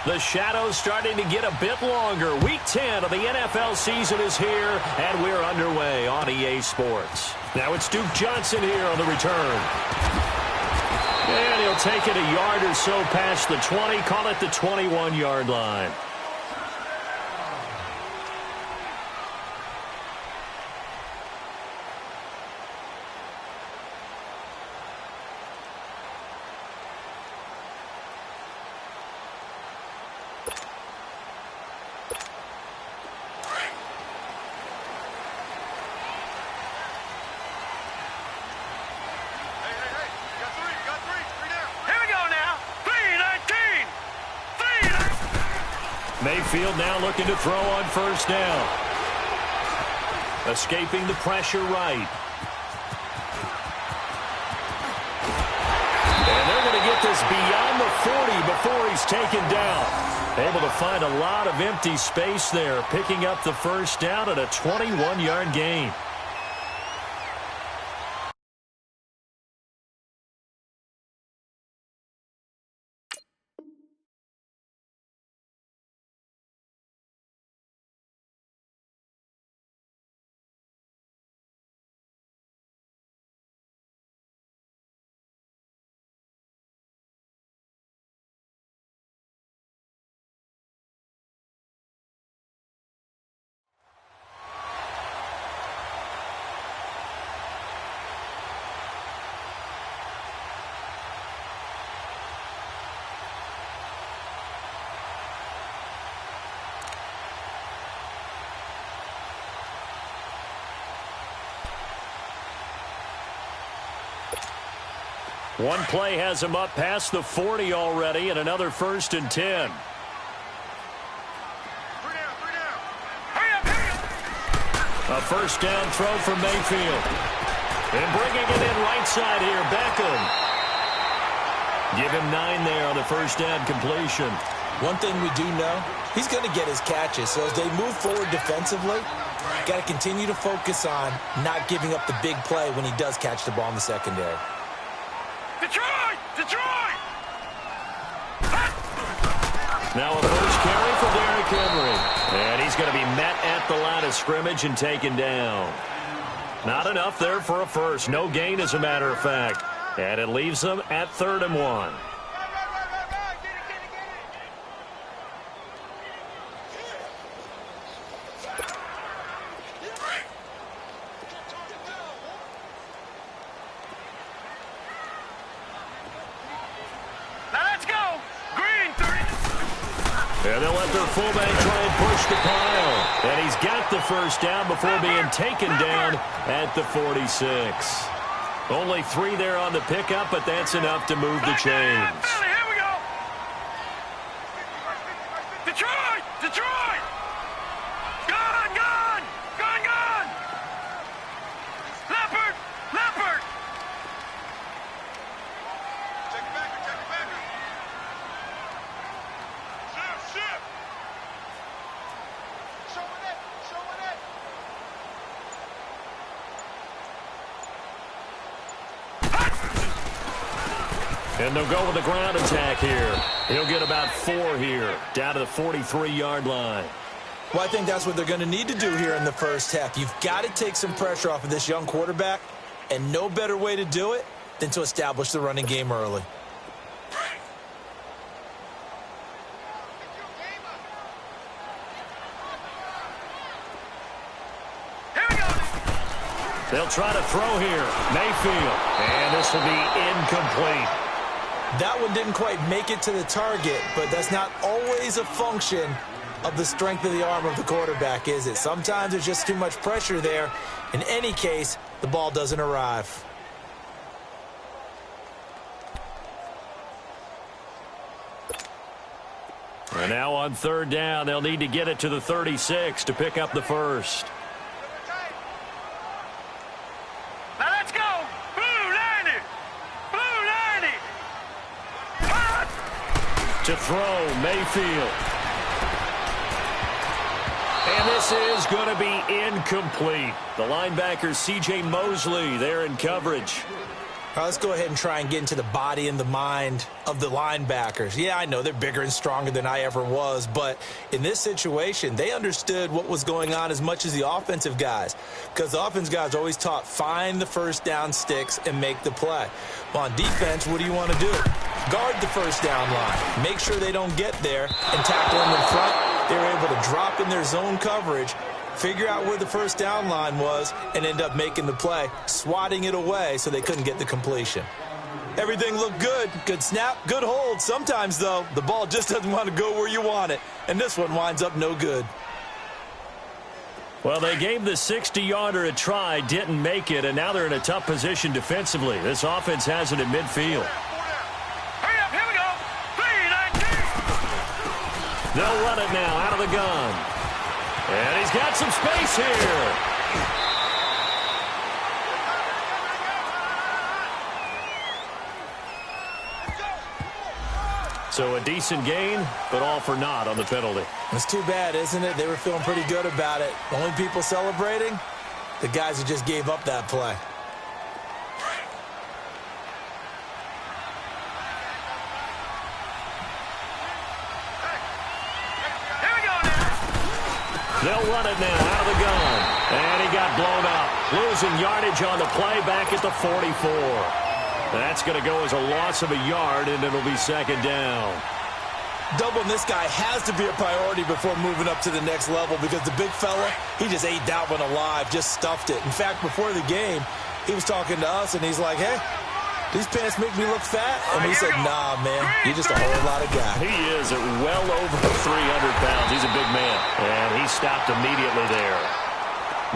The shadow's starting to get a bit longer. Week 10 of the NFL season is here, and we're underway on EA Sports. Now it's Duke Johnson here on the return. And he'll take it a yard or so past the 20, call it the 21-yard line. Mayfield now looking to throw on first down. Escaping the pressure right. And they're going to get this beyond the 40 before he's taken down. Able to find a lot of empty space there, picking up the first down at a 21-yard gain. One play has him up past the 40 already, and another 1st and 10. A first down throw from Mayfield. And bringing it in right side here, Beckham. Give him 9 there on the first down completion. One thing we do know, he's going to get his catches. So as they move forward defensively, got to continue to focus on not giving up the big play when he does catch the ball in the secondary. Detroit! Detroit! Now a first carry for Derrick Henry. And he's going to be met at the line of scrimmage and taken down. Not enough there for a first. No gain, as a matter of fact. And it leaves them at 3rd and 1. And they'll let their fullback try and push the pile. And he's got the first down before being taken down at the 46. Only 3 there on the pickup, but that's enough to move the chains. Here we go. Detroit! Detroit! Gone! Gone! Gone! Gone! Leopard! Leopard! Check it back! Check it back! Shift! Showing it! Showing it! And they'll go with the ground attack here. He'll get about 4 here, down to the 43-yard line. Well, I think that's what they're going to need to do here in the first half. You've got to take some pressure off of this young quarterback, and no better way to do it than to establish the running game early. They'll try to throw here. Mayfield. And this will be incomplete. That one didn't quite make it to the target, but that's not always a function of the strength of the arm of the quarterback, is it? Sometimes there's just too much pressure there. In any case, the ball doesn't arrive. And now on 3rd down, they'll need to get it to the 36 to pick up the first. To throw, Mayfield. And this is going to be incomplete. The linebacker, C.J. Mosley, there in coverage. All right, let's go ahead and try and get into the body and the mind of the linebackers. Yeah, I know they're bigger and stronger than I ever was, but in this situation, they understood what was going on as much as the offensive guys, because the offensive guys are always taught, find the first down sticks and make the play. Well, on defense, what do you want to do? Guard the first down line. Make sure they don't get there and tackle them in front. They were able to drop in their zone coverage, figure out where the first down line was, and end up making the play, swatting it away so they couldn't get the completion. Everything looked good. Good snap, good hold. Sometimes, though, the ball just doesn't want to go where you want it, and this one winds up no good. Well, they gave the 60-yarder a try, didn't make it, and now they're in a tough position defensively. This offense has it at midfield. Hurry up, here we go. 3-19. They'll run it now out of the gun. And he's got some space here. So a decent gain, but all for naught on the penalty. It's too bad, isn't it? They were feeling pretty good about it. The only people celebrating, the guys who just gave up that play. Here we go now. They'll run it now out of the gun. And he got blown up. Losing yardage on the play back at the 44. That's going to go as a loss of a yard, and it'll be second down. Doubling this guy has to be a priority before moving up to the next level, because the big fella, he just ate that one alive, just stuffed it. In fact, before the game, he was talking to us, and he's like, hey, these pants make me look fat. And we said, nah, man, you're just a whole lot of guy. He is at well over 300 pounds. He's a big man. And he stopped immediately there.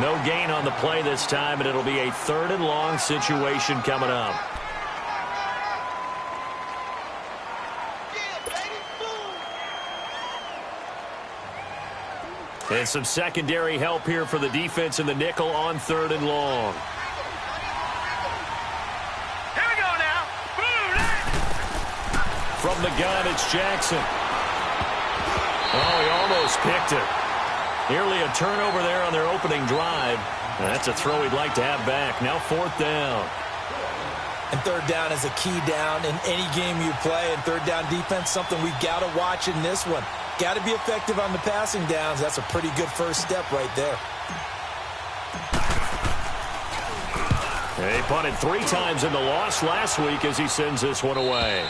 No gain on the play this time, and it'll be a 3rd and long situation coming up. And some secondary help here for the defense in the nickel on 3rd and long. Here we go now. From the gun, it's Jackson. Oh, he almost picked it. Nearly a turnover there on their opening drive. That's a throw he'd like to have back. Now 4th down. And 3rd down is a key down in any game you play. And 3rd down defense, something we've got to watch in this one. Got to be effective on the passing downs. That's a pretty good first step right there. He punted 3 times in the loss last week as he sends this one away.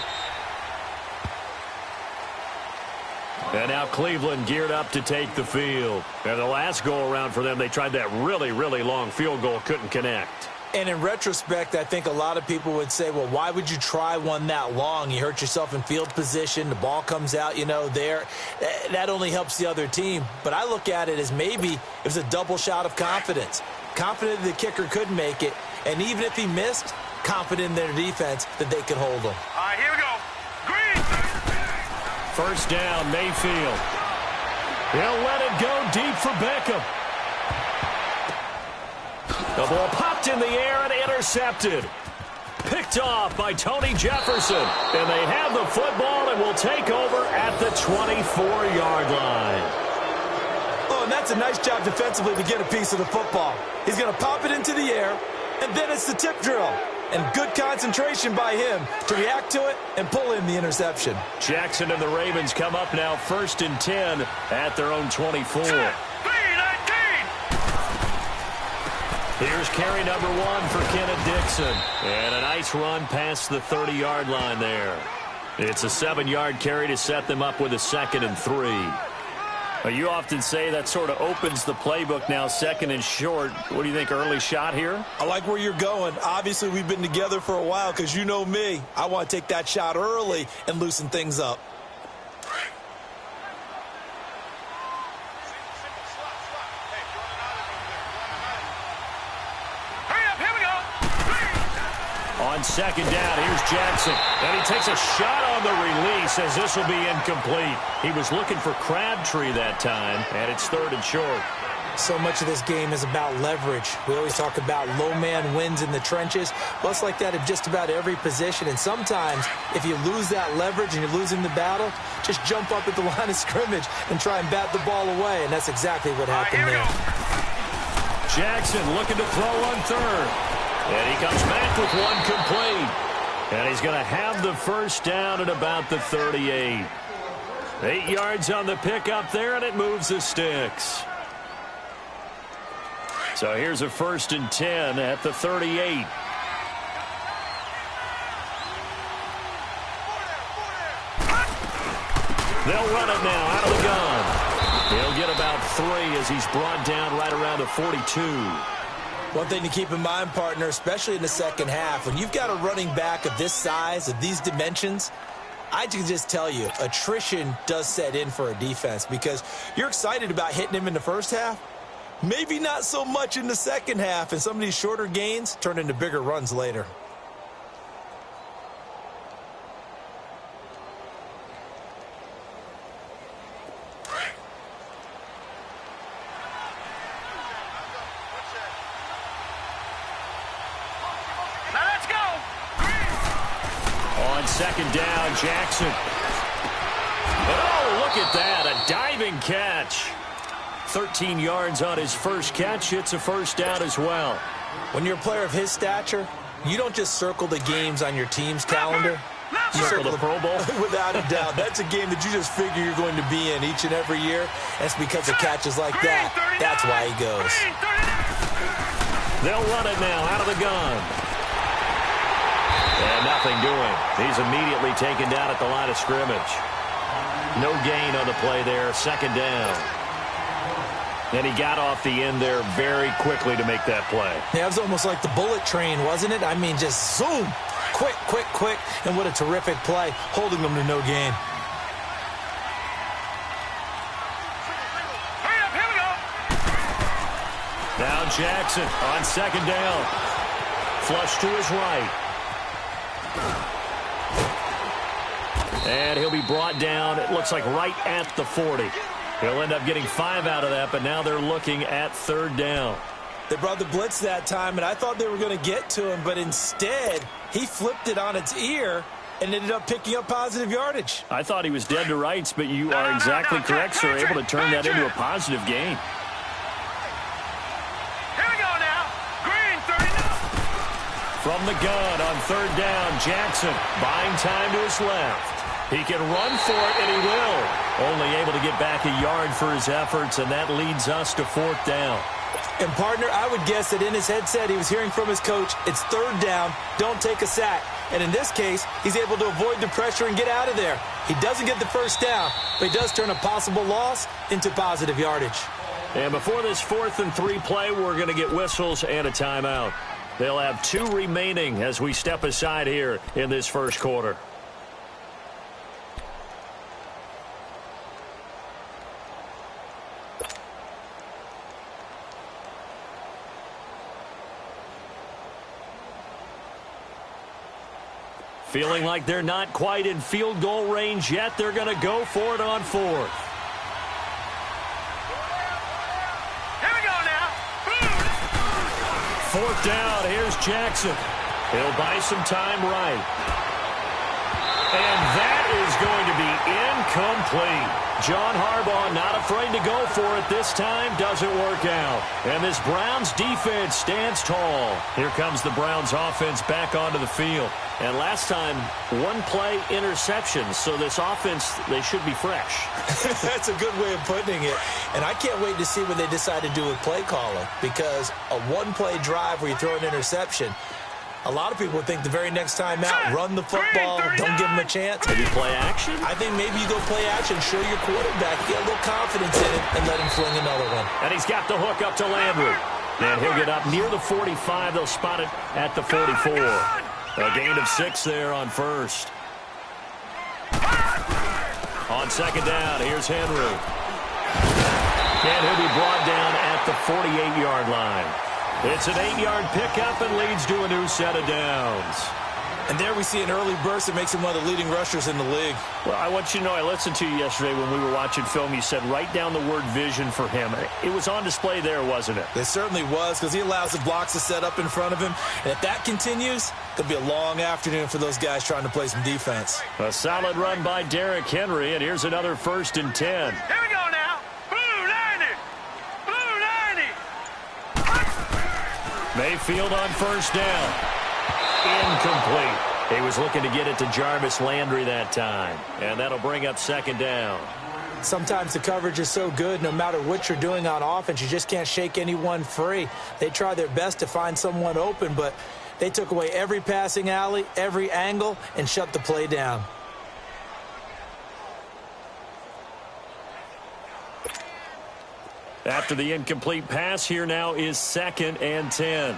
And now Cleveland geared up to take the field. And the last go-around for them, they tried that really, really long field goal, couldn't connect. And in retrospect, I think a lot of people would say, well, why would you try one that long? You hurt yourself in field position. The ball comes out, there. That only helps the other team. But I look at it as maybe it was a double shot of confidence. Confident the kicker could make it. And even if he missed, confident in their defense that they could hold him. All right, here we go. Green. 1st down, Mayfield. He'll let it go deep for Beckham. The ball popped in the air and intercepted. Picked off by Tony Jefferson. And they have the football and will take over at the 24-yard line. Oh, and that's a nice job defensively to get a piece of the football. He's going to pop it into the air, and then it's the tip drill. And good concentration by him to react to it and pull in the interception. Jackson and the Ravens come up now 1st and 10 at their own 24. 3-19. Here's carry number 1 for Kenneth Dixon. And a nice run past the 30-yard line there. It's a 7-yard carry to set them up with a 2nd and 3. You often say that sort of opens the playbook now, 2nd and short. What do you think, early shot here? I like where you're going. Obviously, we've been together for a while because you know me. I want to take that shot early and loosen things up. On 2nd down, here's Jackson. And he takes a shot on the release as this will be incomplete. He was looking for Crabtree that time, and it's 3rd and short. So much of this game is about leverage. We always talk about low man wins in the trenches. Well, it's like that in just about every position. And sometimes, if you lose that leverage and you're losing the battle, just jump up at the line of scrimmage and try and bat the ball away. And that's exactly what happened there. Jackson looking to throw on 3rd. And he comes back with one complete. And he's going to have the first down at about the 38. 8 yards on the pickup there, and it moves the sticks. So here's a 1st and 10 at the 38. They'll run it now out of the gun. He'll get about 3 as he's brought down right around the 42. One thing to keep in mind, partner, especially in the second half, when you've got a running back of this size, of these dimensions, I can just tell you, attrition does set in for a defense because you're excited about hitting him in the first half. Maybe not so much in the second half, and some of these shorter gains turn into bigger runs later. Now let's go. On 2nd down, Jackson. Oh, look at that, a diving catch. 13 yards on his first catch. It's a first down as well. When you're a player of his stature, you don't just circle the games on your team's calendar. You Circle the Pro Bowl? Without a doubt. That's a game that you just figure you're going to be in each and every year. That's because of catches like that. That's why he goes. They'll run it now out of the gun. And nothing doing. He's immediately taken down at the line of scrimmage. No gain on the play there. 2nd down. And he got off the end there very quickly to make that play. Yeah, it was almost like the bullet train, wasn't it? I mean, just zoom. Quick, quick, quick. And what a terrific play, holding them to no gain. Hurry up, here we go. Now Jackson on 2nd down. Flush to his right. And he'll be brought down, it looks like right at the 40. He'll end up getting 5 out of that, but now they're looking at 3rd down. They brought the blitz that time, and I thought they were going to get to him, but instead, he flipped it on its ear and ended up picking up positive yardage. I thought he was dead to rights, but you are exactly correct, sir. Able to turn that into a positive gain. Here we go now. Green, 39. From the gun on 3rd down, Jackson buying time to his left. He can run for it, and he will. Only able to get back a yard for his efforts, and that leads us to 4th down. And, partner, I would guess that in his headset he was hearing from his coach, it's 3rd down, don't take a sack. And in this case, he's able to avoid the pressure and get out of there. He doesn't get the first down, but he does turn a possible loss into positive yardage. And before this 4th and 3 play, we're going to get whistles and a timeout. They'll have 2 remaining as we step aside here in this first quarter. Feeling like they're not quite in field goal range yet. They're going to go for it on 4th. Here we go now. 4th down. Here's Jackson. He'll buy some time right. And that is going to be incomplete. John Harbaugh not afraid to go for it this time. Doesn't work out. And this Browns defense stands tall. Here comes the Browns offense back onto the field. And last time, 1 play interception. So this offense, they should be fresh. That's a good way of putting it. And I can't wait to see what they decide to do with play calling. Because a 1-play drive where you throw an interception, a lot of people would think the very next time out, run the football, don't give them a chance. Maybe play action? I think maybe you go play action, show your quarterback, get a little confidence in it, and let him fling another one. And he's got the hook up to Landry. And he'll get up near the 45. They'll spot it at the 44. A gain of 6 there on 1st. On 2nd down, here's Henry. And he'll be brought down at the 48-yard line. It's an 8-yard pickup and leads to a new set of downs. And there we see an early burst that makes him one of the leading rushers in the league. Well, I want you to know, I listened to you yesterday when we were watching film. You said write down the word vision for him. It was on display there, wasn't it? It certainly was, because he allows the blocks to set up in front of him. And if that continues, it'll be a long afternoon for those guys trying to play some defense. A solid run by Derrick Henry, and here's another 1st and 10. Here we go now. Blue 90. Blue 90. Mayfield on first down. Incomplete. He was looking to get it to Jarvis Landry that time. And that'll bring up second down. Sometimes the coverage is so good, no matter what you're doing on offense, you just can't shake anyone free. They try their best to find someone open, but they took away every passing alley, every angle, and shut the play down. After the incomplete pass, here now is 2nd and 10.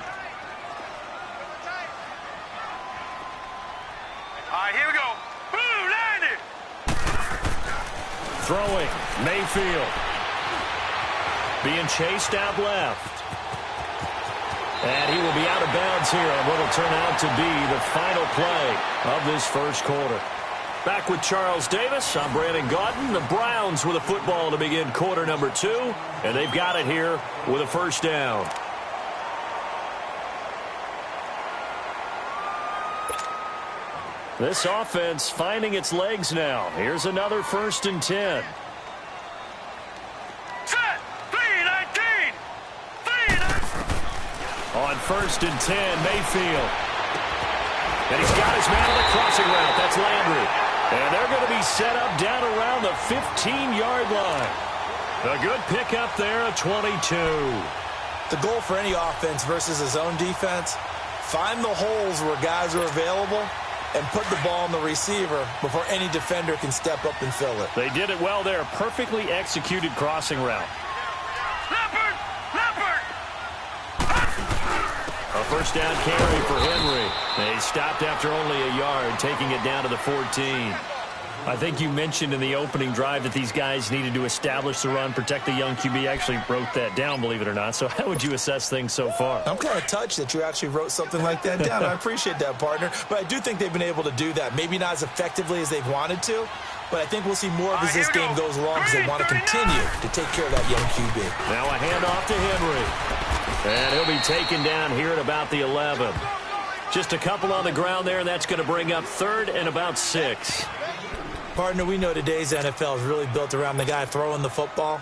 All right, here we go. Boom, landed. Throwing, Mayfield. Being chased out left. And he will be out of bounds here on what will turn out to be the final play of this first quarter. Back with Charles Davis, I'm Brandon Gaudin. The Browns with a football to begin quarter number 2. And they've got it here with a first down. This offense finding its legs now. Here's another 1st and 10. Set. 3-19. 3-19. On 1st and 10, Mayfield. And he's got his man on the crossing route. That's Landry. And they're going to be set up down around the 15-yard line. A good pickup there at 22. The goal for any offense versus his own defense, find the holes where guys are available and put the ball on the receiver before any defender can step up and fill it. They did it well there. Perfectly executed crossing route. Leopard. Leopard. A first down carry for Henry. And he stopped after only a yard, taking it down to the 14. I think you mentioned in the opening drive that these guys needed to establish the run, protect the young QB. Actually wrote that down, believe it or not. So how would you assess things so far? I'm kind of touched that you actually wrote something like that down. I appreciate that, partner. But I do think they've been able to do that. Maybe not as effectively as they've wanted to, but I think we'll see more of as this game goes along because they want to continue to take care of that young QB. Now a handoff to Henry. And he'll be taken down here at about the 11. Just a couple on the ground there, and that's going to bring up 3rd and about 6. Partner, we know today's NFL is really built around the guy throwing the football.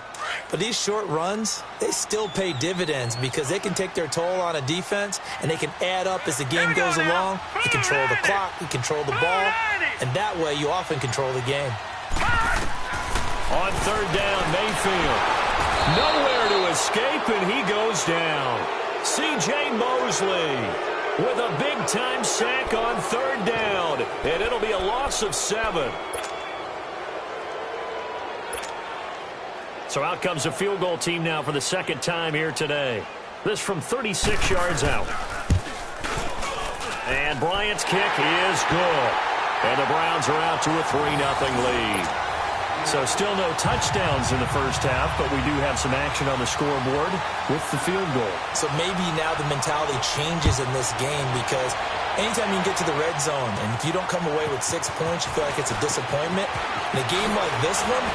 But these short runs, they still pay dividends because they can take their toll on a defense, and they can add up as the game goes along. You control the clock, you control the ball, and that way you often control the game. On 3rd down, Mayfield. Nowhere to escape, and he goes down. C.J. Mosley with a big-time sack on 3rd down, and it'll be a loss of 7. So out comes a field goal team now for the 2nd time here today. This from 36 yards out. And Bryant's kick is good. And the Browns are out to a 3-0 lead. So still no touchdowns in the first half, but we do have some action on the scoreboard with the field goal. So maybe now the mentality changes in this game because anytime you get to the red zone and if you don't come away with 6 points, you feel like it's a disappointment. In a game like this one,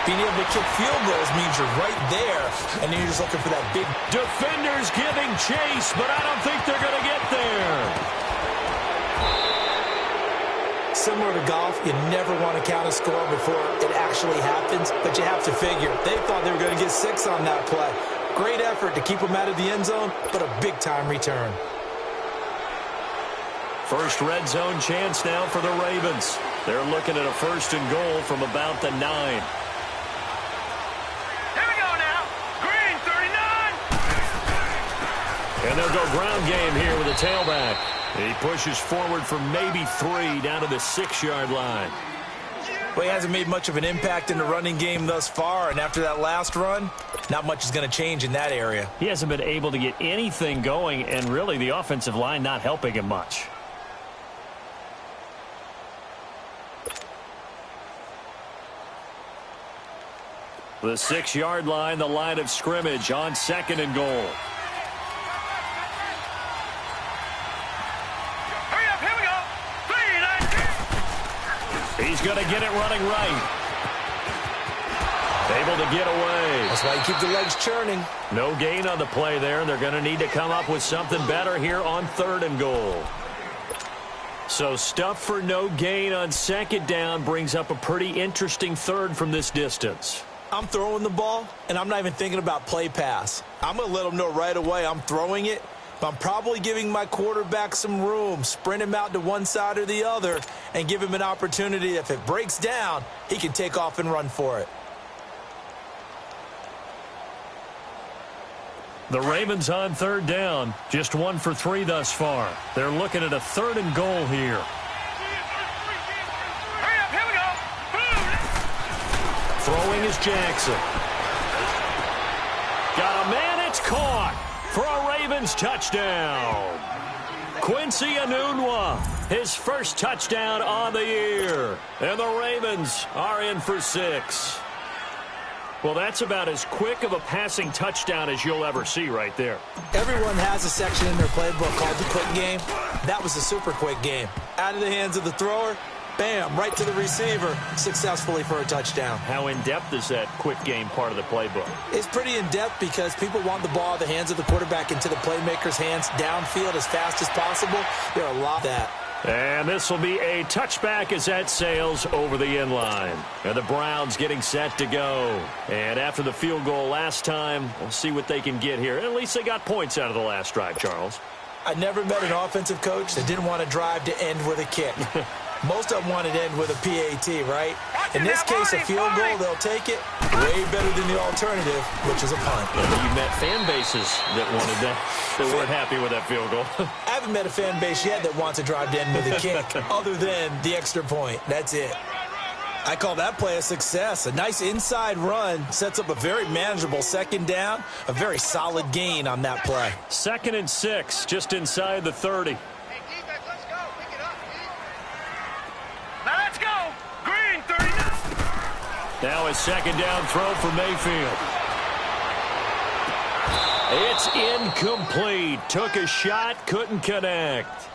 being able to kick field goals means you're right there, and then you're just looking for that big... Defenders giving chase, but I don't think they're going to get there. Similar to golf, you never want to count a score before it actually happens, but you have to figure. They thought they were going to get 6 on that play. Great effort to keep them out of the end zone, but a big-time return. First red zone chance now for the Ravens. They're looking at a 1st and goal from about the 9. And they'll go ground game here with a tailback. He pushes forward for maybe 3 down to the 6-yard line. Well, he hasn't made much of an impact in the running game thus far, and after that last run, not much is going to change in that area. He hasn't been able to get anything going, and really the offensive line not helping him much. The 6-yard line, the line of scrimmage on 2nd and goal. He's going to get it running right. Able to get away. That's why you keep the legs churning. No gain on the play there, and they're going to need to come up with something better here on 3rd and goal. So stuff for no gain on 2nd down brings up a pretty interesting 3rd from this distance. I'm throwing the ball, and I'm not even thinking about play pass. I'm going to let them know right away I'm throwing it, I'm probably giving my quarterback some room, sprint him out to one side or the other, and give him an opportunity. If it breaks down, he can take off and run for it. The Ravens on third down, just 1 for 3 thus far. They're looking at a 3rd and goal here. Hurry up, here we go. Throwing is Jackson. Got a man, it's caught for a Ravens touchdown. Quincy Enunwa, his first touchdown on the year. And the Ravens are in for 6. Well, that's about as quick of a passing touchdown as you'll ever see right there. Everyone has a section in their playbook called the quick game. That was a super quick game. Out of the hands of the thrower, bam, right to the receiver, successfully for a touchdown. How in-depth is that quick game part of the playbook? It's pretty in-depth because people want the ball in the hands of the quarterback into the playmaker's hands downfield as fast as possible. There are a lot of that. And this will be a touchback as that sails over the end line. And the Browns getting set to go. And after the field goal last time, we'll see what they can get here. At least they got points out of the last drive, Charles. I never met an offensive coach that didn't want to drive to end with a kick. Most of them wanted to end with a PAT, right? In this case, a field goal, they'll take it. Way better than the alternative, which is a punt. You met fan bases that wanted that, that weren't happy with that field goal. I haven't met a fan base yet that wants to drive to end with a kick, other than the extra point. That's it. I call that play a success. A nice inside run sets up a very manageable 2nd down, a very solid gain on that play. 2nd and 6, just inside the 30. Hey, defense, let's go. Pick it up, now let's go. Green, 39. Now a 2nd down throw for Mayfield. It's incomplete. Took a shot, couldn't connect.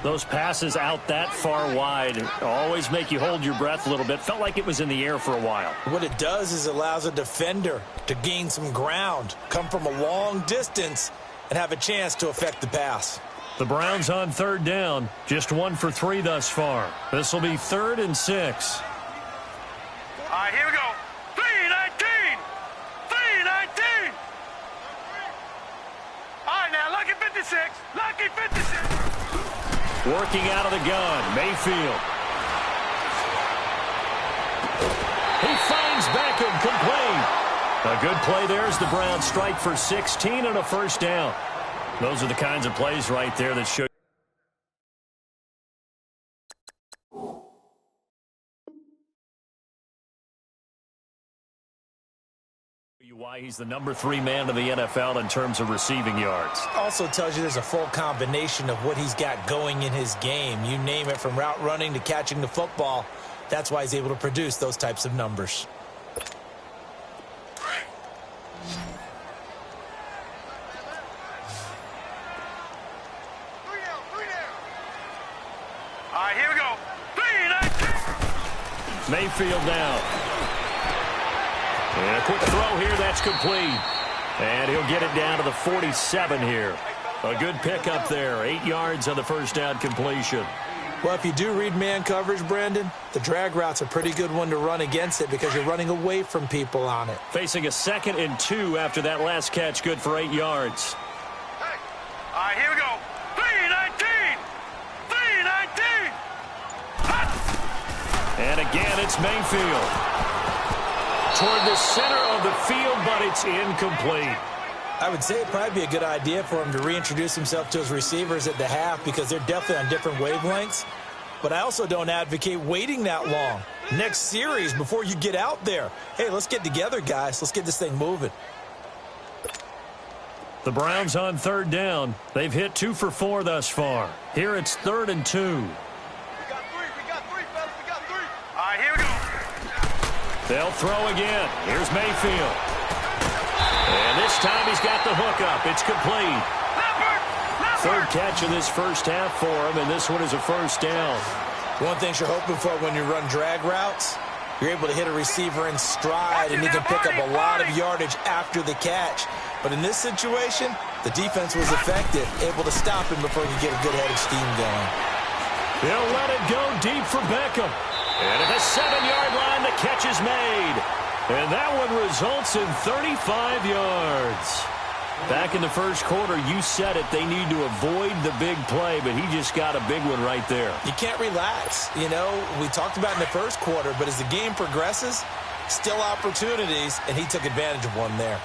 Those passes out that far wide always make you hold your breath a little bit. Felt like it was in the air for a while. What it does is allows a defender to gain some ground, come from a long distance, and have a chance to affect the pass. The Browns on 3rd down, just 1 for 3 thus far. This will be 3rd and 6. All right, here we go. 3-19. 3-19. All right, now, lucky 56. Lucky 56. Working out of the gun, Mayfield. He finds Beckham, complete. A good play there as the Browns strike for 16 and a 1st down. Those are the kinds of plays right there that show you why he's the number 3 man in the NFL in terms of receiving yards. Also tells you there's a full combination of what he's got going in his game. You name it, from route running to catching the football. That's why he's able to produce those types of numbers. All right, here we go. 3-19. Mayfield down. And a quick throw here, that's complete. And he'll get it down to the 47 here. A good pickup there. 8 yards on the 1st down completion. Well, if you do read man coverage, Brandon, the drag route's a pretty good one to run against it because you're running away from people on it. Facing a 2nd and 2 after that last catch, good for 8 yards. Hey. All right, here we go. 3-19. 3-19. Hot. And again, it's Mayfield. Toward the center of the field, but it's incomplete. I would say it'd probably be a good idea for him to reintroduce himself to his receivers at the half because they're definitely on different wavelengths. But I also don't advocate waiting that long. Next series before you get out there. Hey, let's get together, guys. Let's get this thing moving. The Browns on 3rd down. They've hit 2 for 4 thus far. Here it's 3rd and 2. We got three, fellas. We got 3. All right, here we go. They'll throw again. Here's Mayfield. And this time he's got the hookup. It's complete. Third catch of this first half for him, and this one is a 1st down. One thing you're hoping for when you run drag routes, you're able to hit a receiver in stride, and he can pick up a lot of yardage after the catch. But in this situation, the defense was effective, able to stop him before he could get a good head of steam going. They'll let it go deep for Beckham. And at the 7-yard line, the catch is made. And that one results in 35 yards. Back in the first quarter, you said it, they need to avoid the big play, but he just got a big one right there. You can't relax. You know, we talked about in the first quarter, but as the game progresses, still opportunities, and he took advantage of one there.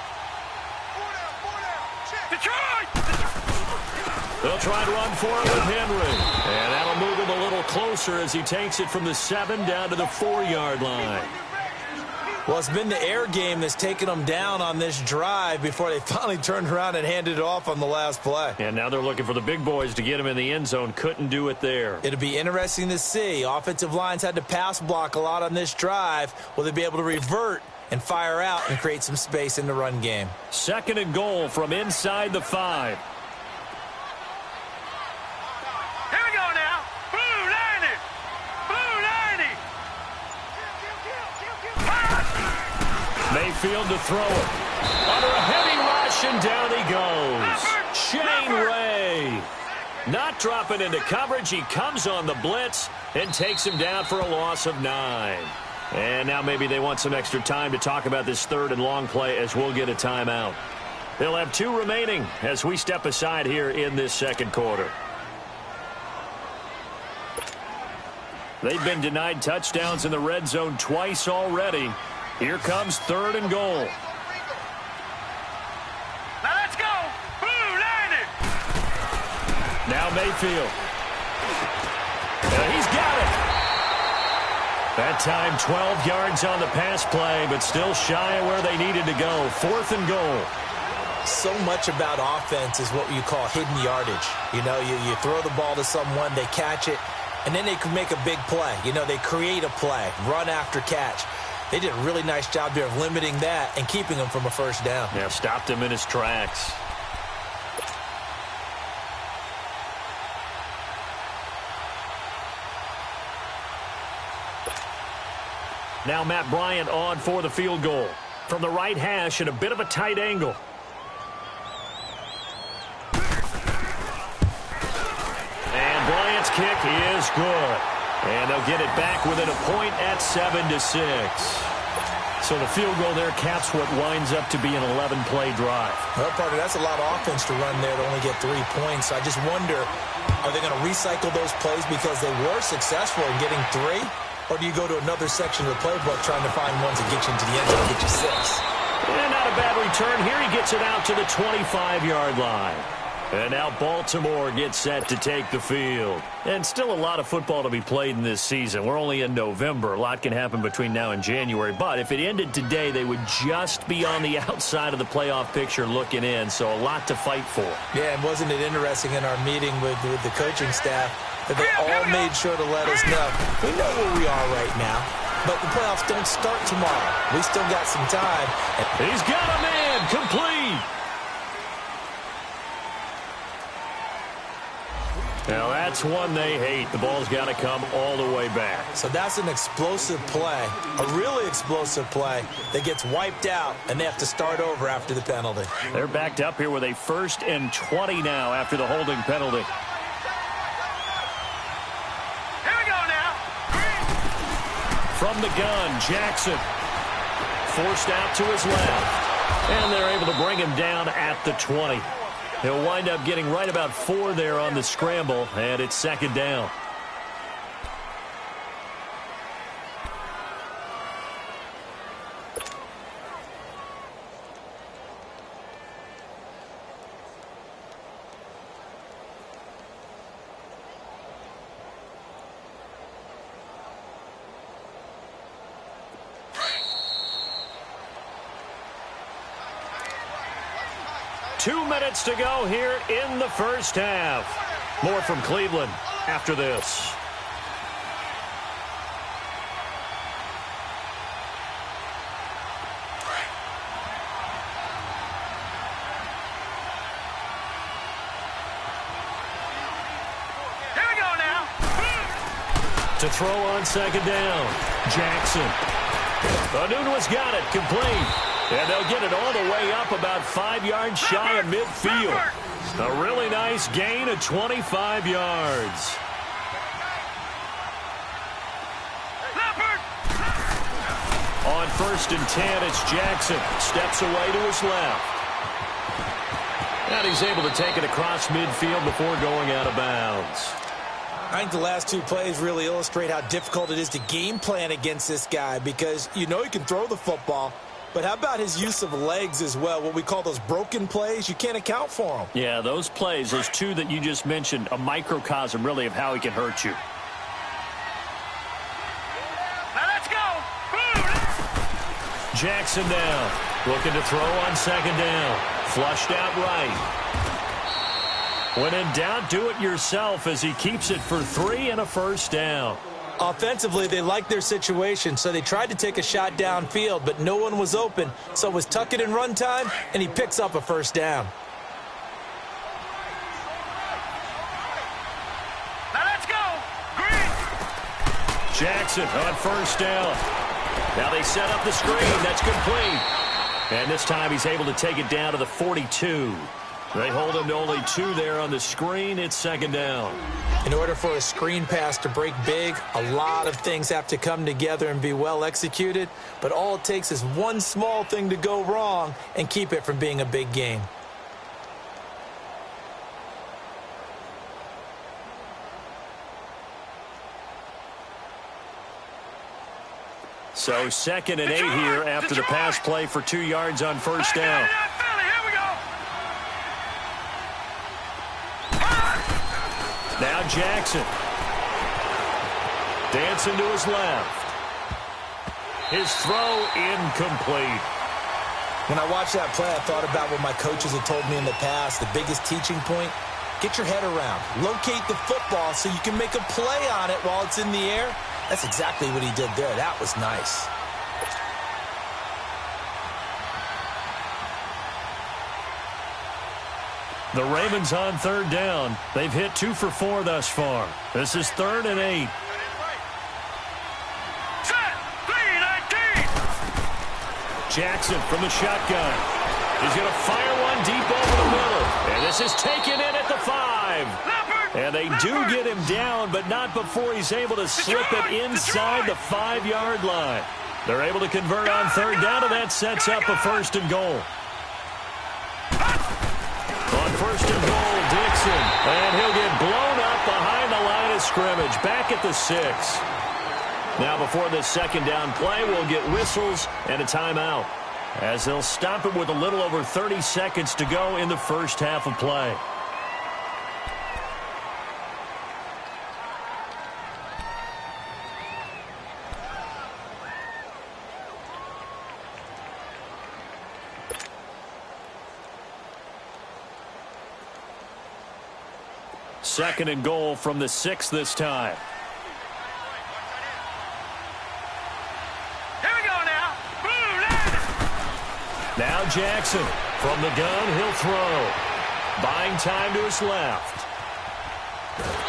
They'll try and run for it with Henry. And that'll move him a little closer as he takes it from the 7 down to the 4-yard line. Well, it's been the air game that's taken them down on this drive before they finally turned around and handed it off on the last play. And now they're looking for the big boys to get him in the end zone. Couldn't do it there. It'll be interesting to see. Offensive lines had to pass block a lot on this drive. Will they be able to revert and fire out and create some space in the run game? 2nd and goal from inside the 5. Mayfield to throw it. Under a heavy rush, and down he goes. Shane Ray. Not dropping into coverage. He comes on the blitz and takes him down for a loss of 9. And now maybe they want some extra time to talk about this 3rd and long play as we'll get a timeout. They'll have 2 remaining as we step aside here in this 2nd quarter. They've been denied touchdowns in the red zone twice already. Here comes 3rd and goal. Now let's go. Blue line it. Now Mayfield. He's got it. That time 12 yards on the pass play, but still shy of where they needed to go. 4th and goal. So much about offense is what you call hidden yardage. You know, you throw the ball to someone, they catch it, and then they can make a big play. You know, they create a play, run after catch. They did a really nice job there of limiting that and keeping him from a first down. Yeah, stopped him in his tracks. Now Matt Bryant on for the field goal. From the right hash at a bit of a tight angle. And Bryant's kick is good. And they'll get it back within a point at 7-6. So the field goal there caps what winds up to be an 11-play drive. Well, partner, that's a lot of offense to run there to only get 3 points. So I just wonder, are they going to recycle those plays because they were successful in getting 3? Or do you go to another section of the playbook trying to find ones that get you into the end zone and get you 6? And not a bad return. Here he gets it out to the 25-yard line. And now Baltimore gets set to take the field. And still a lot of football to be played in this season. We're only in November. A lot can happen between now and January. But if it ended today, they would just be on the outside of the playoff picture looking in. So a lot to fight for. Yeah, and wasn't it interesting in our meeting with the coaching staff that they all made sure to let us know. We know where we are right now, but the playoffs don't start tomorrow. We still got some time. He's got a man complete. Now that's one they hate. The ball's got to come all the way back. So that's an explosive play, a really explosive play that gets wiped out, and they have to start over after the penalty. They're backed up here with a 1st and 20 now after the holding penalty. Here we go now. From the gun, Jackson forced out to his left. And they're able to bring him down at the 20. He'll wind up getting right about 4 there on the scramble, and it's 2nd down. Two minutes to go here in the first half. More from Cleveland after this. Here we go now. To throw on 2nd down. Jackson. Anunua's got it, complete. And they'll get it all the way up about 5 yards shy of midfield. A really nice gain of 25 yards. On 1st and 10, it's Jackson. Steps away to his left. And he's able to take it across midfield before going out of bounds. I think the last two plays really illustrate how difficult it is to game plan against this guy because you know he can throw the football, but how about his use of legs as well? What we call those broken plays, you can't account for them. Yeah, those plays, those two that you just mentioned, a microcosm really of how he can hurt you. Now let's go. Jackson down. Looking to throw on second down. Flushed out right. When in doubt, do it yourself as he keeps it for 3 and a first down. Offensively, they liked their situation, so they tried to take a shot downfield, but no one was open. So it was tuck it in run time, and he picks up a first down. Now let's go. Green. Jackson on first down. Now they set up the screen. That's complete. And this time he's able to take it down to the 42. They hold him to only 2 there on the screen. It's second down. In order for a screen pass to break big, a lot of things have to come together and be well executed. But all it takes is one small thing to go wrong and keep it from being a big game. So 2nd and 8 here after the pass play for 2 yards on first down. Now Jackson. Dancing to his left. His throw incomplete. When I watched that play, I thought about what my coaches had told me in the past. The biggest teaching point, get your head around. Locate the football so you can make a play on it while it's in the air. That's exactly what he did there. That was nice. The Ravens on third down. They've hit 2 for 4 thus far. This is 3rd and 8. Set. 3-19. Jackson from the shotgun. He's going to fire one deep over the middle. And this is taken in at the 5. And they do get him down, but not before he's able to slip it inside the 5-yard line. They're able to convert on third down, and that sets up a 1st and goal. On 1st and goal, Dixon. And he'll get blown up behind the line of scrimmage, back at the 6. Now before this 2nd down play, we'll get whistles and a timeout, as they'll stop it with a little over 30 seconds to go in the first half of play. Second and goal from the 6 this time. Here we go now. Now Jackson from the gun, he'll throw. Buying time to his left.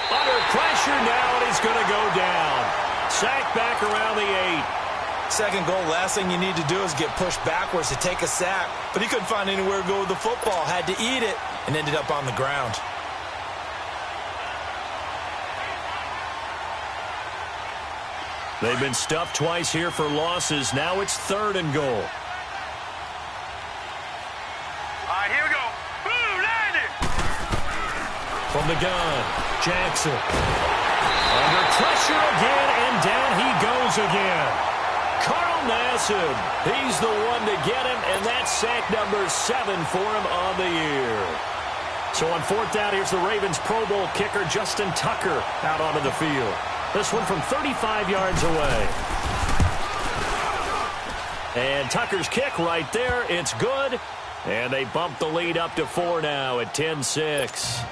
Under pressure now, and he's going to go down. Sacked back around the 8. Second goal, last thing you need to do is get pushed backwards to take a sack. But he couldn't find anywhere to go with the football. Had to eat it and ended up on the ground. They've been stuffed twice here for losses. Now it's 3rd and goal. All right, here we go. Landed. From the gun, Jackson. Under pressure again, and down he goes again. Carl Nassib, he's the one to get him, and that's sack number 7 for him on the year. So on 4th down, here's the Ravens Pro Bowl kicker, Justin Tucker, out onto the field. This one from 35 yards away. And Tucker's kick right there. It's good. And they bump the lead up to 4 now at 10-6.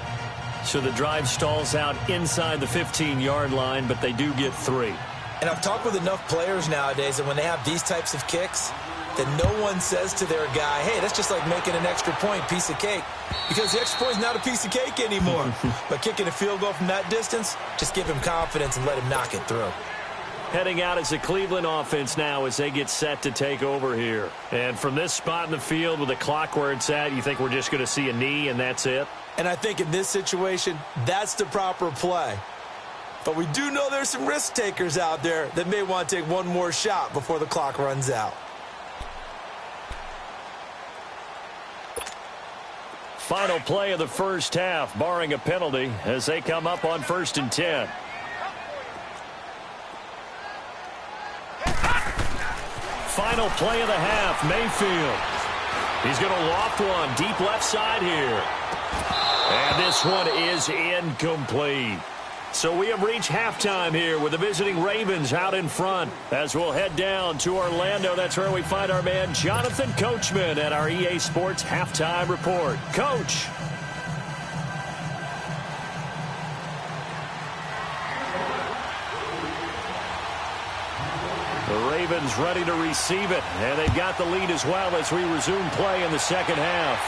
So the drive stalls out inside the 15-yard line, but they do get 3. And I've talked with enough players nowadays that when they have these types of kicks, that no one says to their guy, hey, that's just like making an extra point, piece of cake. Because the extra point is not a piece of cake anymore. But kicking a field goal from that distance, just give him confidence and let him knock it through. Heading out as the Cleveland offense now as they get set to take over here. And from this spot in the field with the clock where it's at, you think we're just going to see a knee and that's it? And I think in this situation, that's the proper play. But we do know there's some risk takers out there that may want to take one more shot before the clock runs out. Final play of the first half, barring a penalty, as they come up on 1st and 10. Final play of the half, Mayfield. He's going to loft one deep left side here. And this one is incomplete. So we have reached halftime here with the visiting Ravens out in front. As we'll head down to Orlando, that's where we find our man Jonathan Coachman at our EA Sports Halftime Report. Coach. The Ravens ready to receive it, and they've got the lead as well as we resume play in the second half.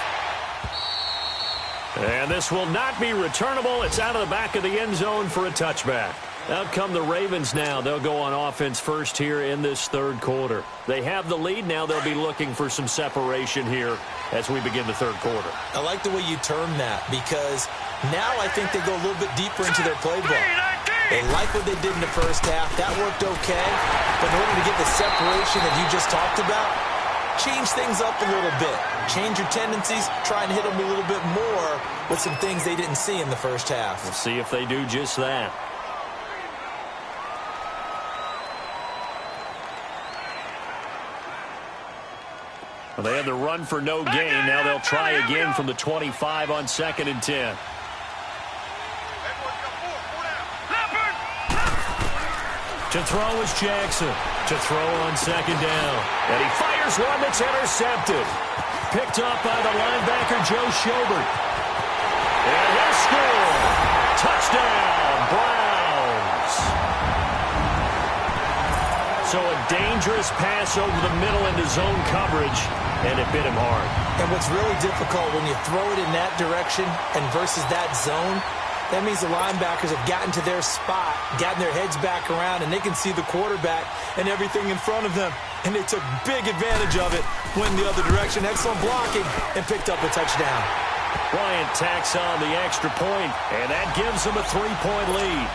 And this will not be returnable. It's out of the back of the end zone for a touchback. Out come the Ravens now. They'll go on offense first here in this third quarter. They have the lead. Now they'll be looking for some separation here as we begin the third quarter. I like the way you term that, because now I think they go a little bit deeper into their playbook. They like what they did in the first half. That worked okay. But in order to get the separation that you just talked about, change things up a little bit. Change your tendencies. Try and hit them a little bit more with some things they didn't see in the first half. We'll see if they do just that. Well, they had the run for no gain. Now they'll try again from the 25 on 2nd and 10. To throw is Jackson. To throw on 2nd down. And he fires one that's intercepted. Picked up by the linebacker, Joe Schobert. And he'll score. Touchdown, Browns. So a dangerous pass over the middle into zone coverage, and it bit him hard. And what's really difficult when you throw it in that direction and versus that zone, that means the linebackers have gotten to their spot, gotten their heads back around, and they can see the quarterback and everything in front of them. And they took big advantage of it, went the other direction, excellent blocking, and picked up a touchdown. Bryant tacks on the extra point, and that gives them a 3-point lead.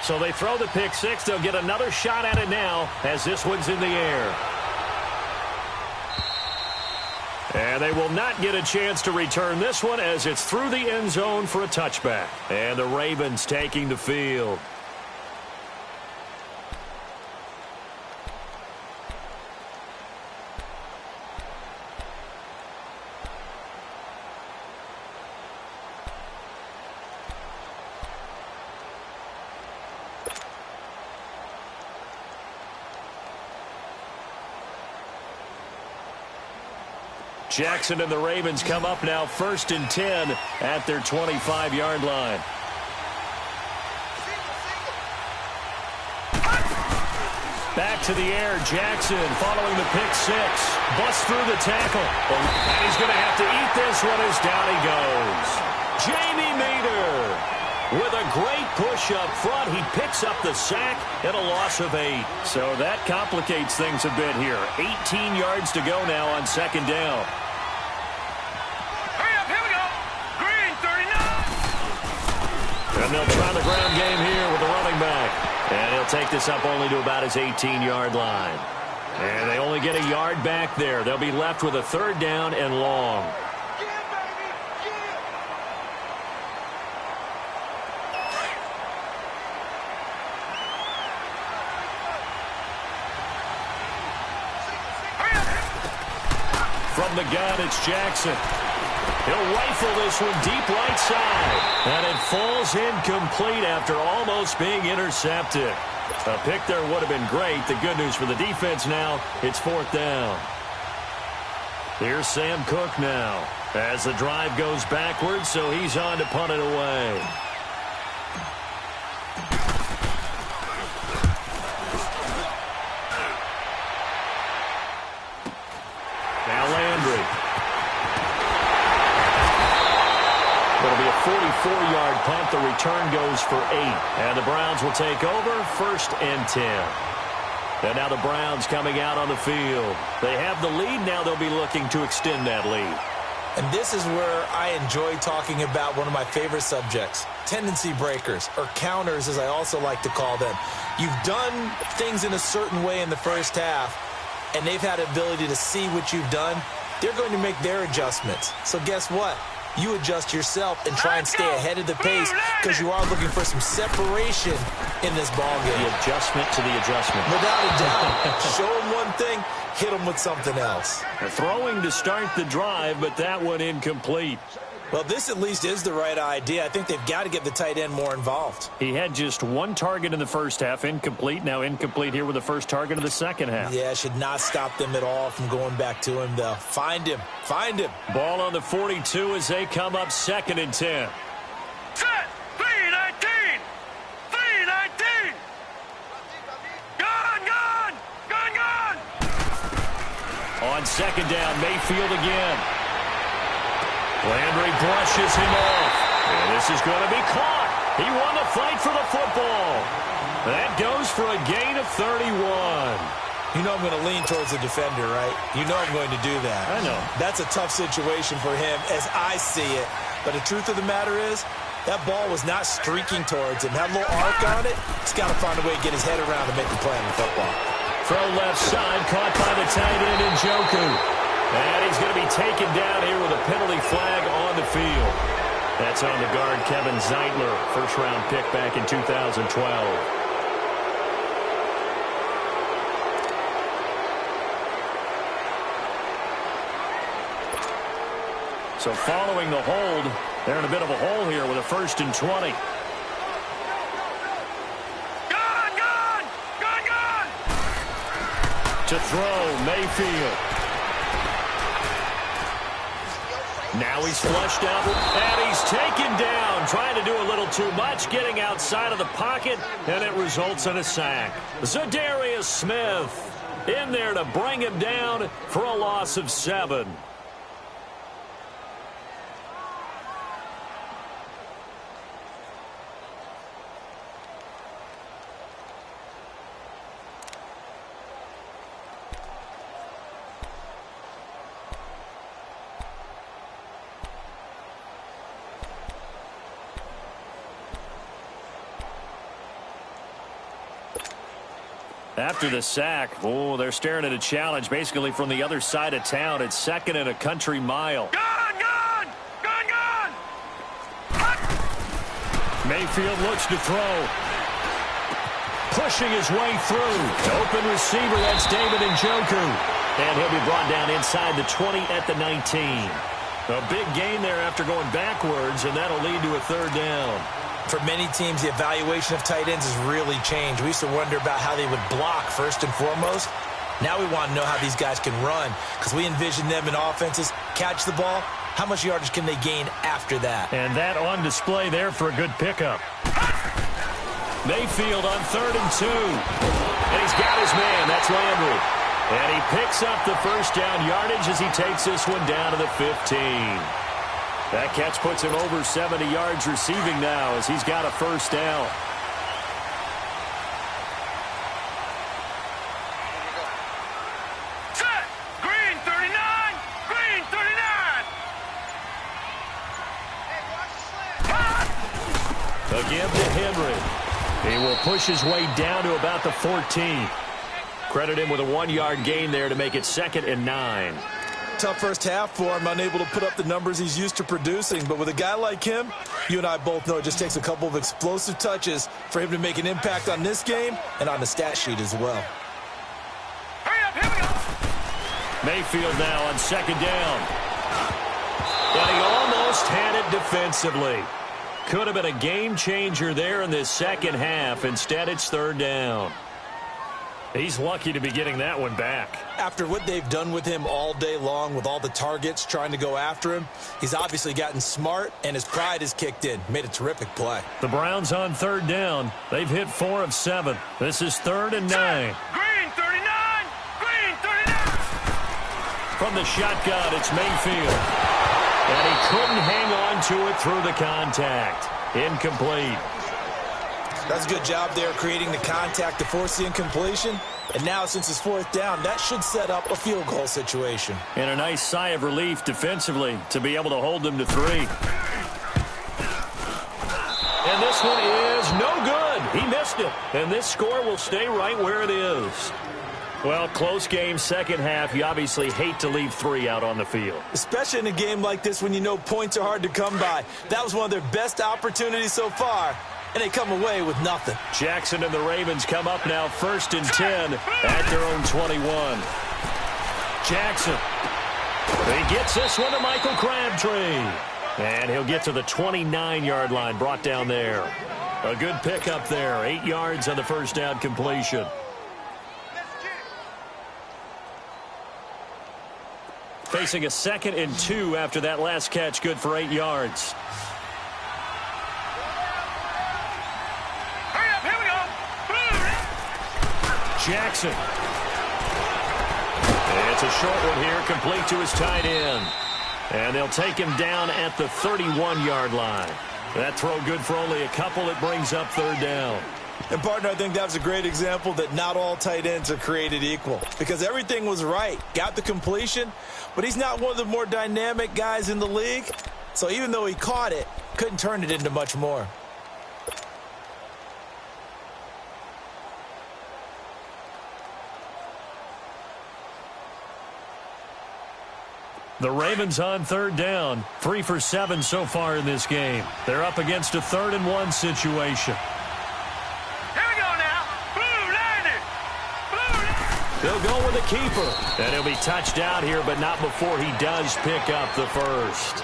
So they throw the pick six. They'll get another shot at it now as this one's in the air. And they will not get a chance to return this one as it's through the end zone for a touchback. And the Ravens taking the field. Jackson and the Ravens come up now 1st and 10 at their 25-yard line. Back to the air, Jackson following the pick six. Busts through the tackle. And he's going to have to eat this one as down he goes. Jamie Maeder with a great push up front. He picks up the sack and a loss of 8. So that complicates things a bit here. 18 yards to go now on 2nd down. And they'll try the ground game here with the running back. And he'll take this up only to about his 18-yard line. And they only get a yard back there. They'll be left with a 3rd down and long. From the gun, it's Jackson. He'll rifle this one deep right side. And it falls incomplete after almost being intercepted. A pick there would have been great. The good news for the defense now, it's 4th down. Here's Sam Cook now as the drive goes backwards, so he's on to punt it away. Now Landry. It'll be a 44-yard punt. The return goes for 8. And the Browns will take over 1st and 10. And now the Browns coming out on the field. They have the lead. Now they'll be looking to extend that lead. And this is where I enjoy talking about one of my favorite subjects, tendency breakers, or counters as I also like to call them. You've done things in a certain way in the first half, and they've had the ability to see what you've done. They're going to make their adjustments. So guess what? You adjust yourself and try and stay ahead of the pace because you are looking for some separation in this ballgame. The adjustment to the adjustment. Without a doubt. Show them one thing, hit them with something else. Throwing to start the drive, but that one incomplete. Well, this at least is the right idea. I think they've got to get the tight end more involved. He had just one target in the first half, incomplete. Now incomplete here with the first target of the second half. Yeah, should not stop them at all from going back to him, though. Find him. Find him. Ball on the 42 as they come up 2nd and 10. Set. 3-19. 3-19. Gone. On 2nd down, Mayfield again. Landry brushes him off. And this is going to be caught. He won the fight for the football. That goes for a gain of 31. You know I'm going to lean towards the defender, right? You know I'm going to do that. I know. That's a tough situation for him as I see it. But the truth of the matter is, that ball was not streaking towards him. Had a little arc on it. He's got to find a way to get his head around to make the play on the football. Throw left side, caught by the tight end Njoku. And he's going to be taken down here with a penalty flag on the field. That's on the guard, Kevin Zeitler, first-round pick back in 2012. So following the hold, they're in a bit of a hole here with a 1st and 20. Gone. To throw, Mayfield. Now he's flushed out, and he's taken down, trying to do a little too much, getting outside of the pocket, and it results in a sack. Za'Darius Smith in there to bring him down for a loss of 7. After the sack, they're staring at a challenge basically from the other side of town. It's 2nd and a country mile. Gone. Mayfield looks to throw. Pushing his way through. Open receiver, that's David Njoku. And he'll be brought down inside the 20 at the 19. A big gain there after going backwards, and that'll lead to a 3rd down. For many teams, the evaluation of tight ends has really changed. We used to wonder about how they would block first and foremost. Now we want to know how these guys can run because we envision them in offenses, catch the ball. How much yardage can they gain after that? And that on display there for a good pickup. Mayfield on 3rd and 2. And he's got his man. That's Landry. And he picks up the first down yardage as he takes this one down to the 15. That catch puts him over 70 yards receiving now as he's got a first down. Set. Green 39. Green 39. Again to Henry. He will push his way down to about the 14. Credit him with a 1-yard gain there to make it 2nd and 9. Tough first half for him, unable to put up the numbers he's used to producing. But with a guy like him, you and I both know it just takes a couple of explosive touches for him to make an impact on this game and on the stat sheet as well. Hurry up, here we go. Mayfield now on 2nd down. And he almost had it defensively. Could have been a game changer there in this second half. Instead, it's 3rd down. He's lucky to be getting that one back. After what they've done with him all day long with all the targets trying to go after him, he's obviously gotten smart and his pride has kicked in. Made a terrific play. The Browns on 3rd down. They've hit 4 of 7. This is 3rd and 9. Green 39. Green 39. From the shotgun, it's Mayfield. And he couldn't hang on to it through the contact. Incomplete. That's a good job there creating the contact to force the incompletion. And now, since it's 4th down, that should set up a field goal situation. And a nice sigh of relief defensively to be able to hold them to 3. And this one is no good. He missed it. And this score will stay right where it is. Well, close game, second half. You obviously hate to leave 3 out on the field. Especially in a game like this when you know points are hard to come by. That was one of their best opportunities so far, and they come away with nothing. Jackson and the Ravens come up now 1st and 10 at their own 21. Jackson. He gets this one to Michael Crabtree. And he'll get to the 29-yard line, brought down there. A good pickup there, 8 yards on the first down completion. Facing a 2nd and 2 after that last catch, good for 8 yards. Hurry up, here we go. Jackson. It's a short one here, complete to his tight end. And they'll take him down at the 31-yard line. That throw good for only a couple. It brings up 3rd down. And, partner, I think that was a great example that not all tight ends are created equal. Because everything was right. Got the completion, but he's not one of the more dynamic guys in the league. So even though he caught it, couldn't turn it into much more. The Ravens on 3rd down. 3 for 7 so far in this game. They're up against a 3rd and 1 situation. They'll go with a keeper. And he'll be touched out here, but not before he does pick up the first.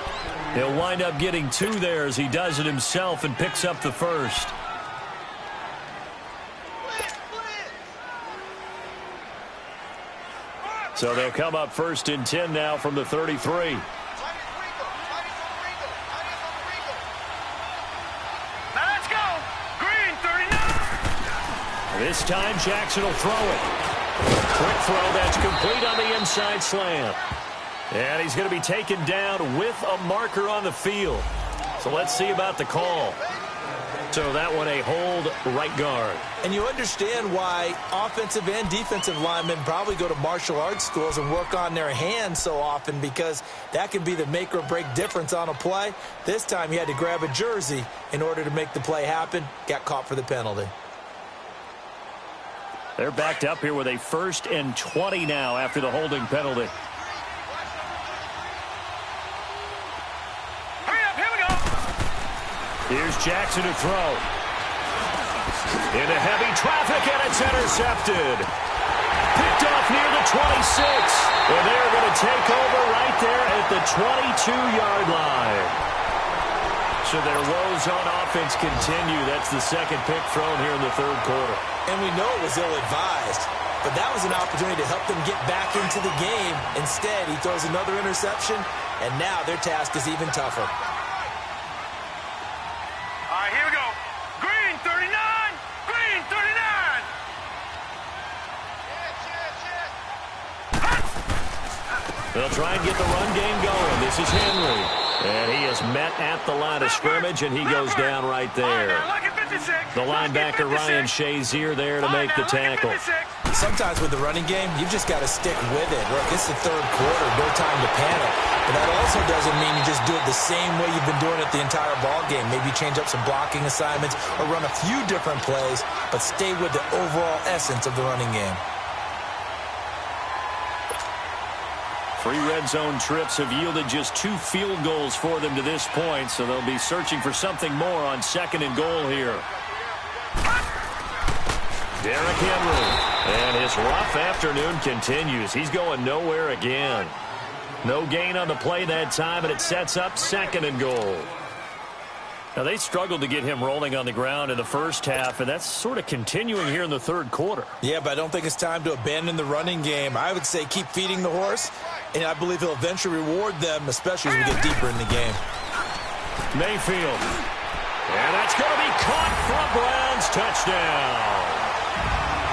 He'll wind up getting 2 there as he does it himself and picks up the first. So they'll come up 1st and 10 now from the 33. This time Jackson will throw it. Quick throw that's complete on the inside slant. And he's going to be taken down with a marker on the field. So let's see about the call. So that one a hold right guard. And you understand why offensive and defensive linemen probably go to martial arts schools and work on their hands so often, because that can be the make or break difference on a play. This time he had to grab a jersey in order to make the play happen. Got caught for the penalty. They're backed up here with a 1st and 20 now after the holding penalty. Hurry up, here we go. Here's Jackson to throw. Into heavy traffic, and it's intercepted. Picked off near the 26. And they're going to take over right there at the 22-yard line. So their woes on offense continue. That's the 2nd pick thrown here in the 3rd quarter. And we know it was ill-advised, but that was an opportunity to help them get back into the game. Instead, he throws another interception, and now their task is even tougher. All right, here we go. Green, 39. Green, 39. They'll try and get the run game going. This is Henry. And he is met at the line of scrimmage, and he goes down right there. The linebacker Ryan Shazier there to make the tackle. Sometimes with the running game, you've just got to stick with it. Look, it's the 3rd quarter, no time to panic. But that also doesn't mean you just do it the same way you've been doing it the entire ball game. Maybe change up some blocking assignments or run a few different plays, but stay with the overall essence of the running game. 3 red zone trips have yielded just 2 field goals for them to this point, so they'll be searching for something more on 2nd and goal here. Derrick Henry, and his rough afternoon continues. He's going nowhere again. No gain on the play that time, and it sets up 2nd and goal. Now, they struggled to get him rolling on the ground in the first half, and that's sort of continuing here in the 3rd quarter. Yeah, but I don't think it's time to abandon the running game. I would say keep feeding the horse, and I believe he'll eventually reward them, especially as we get deeper in the game. Mayfield. And that's going to be caught for a Browns touchdown.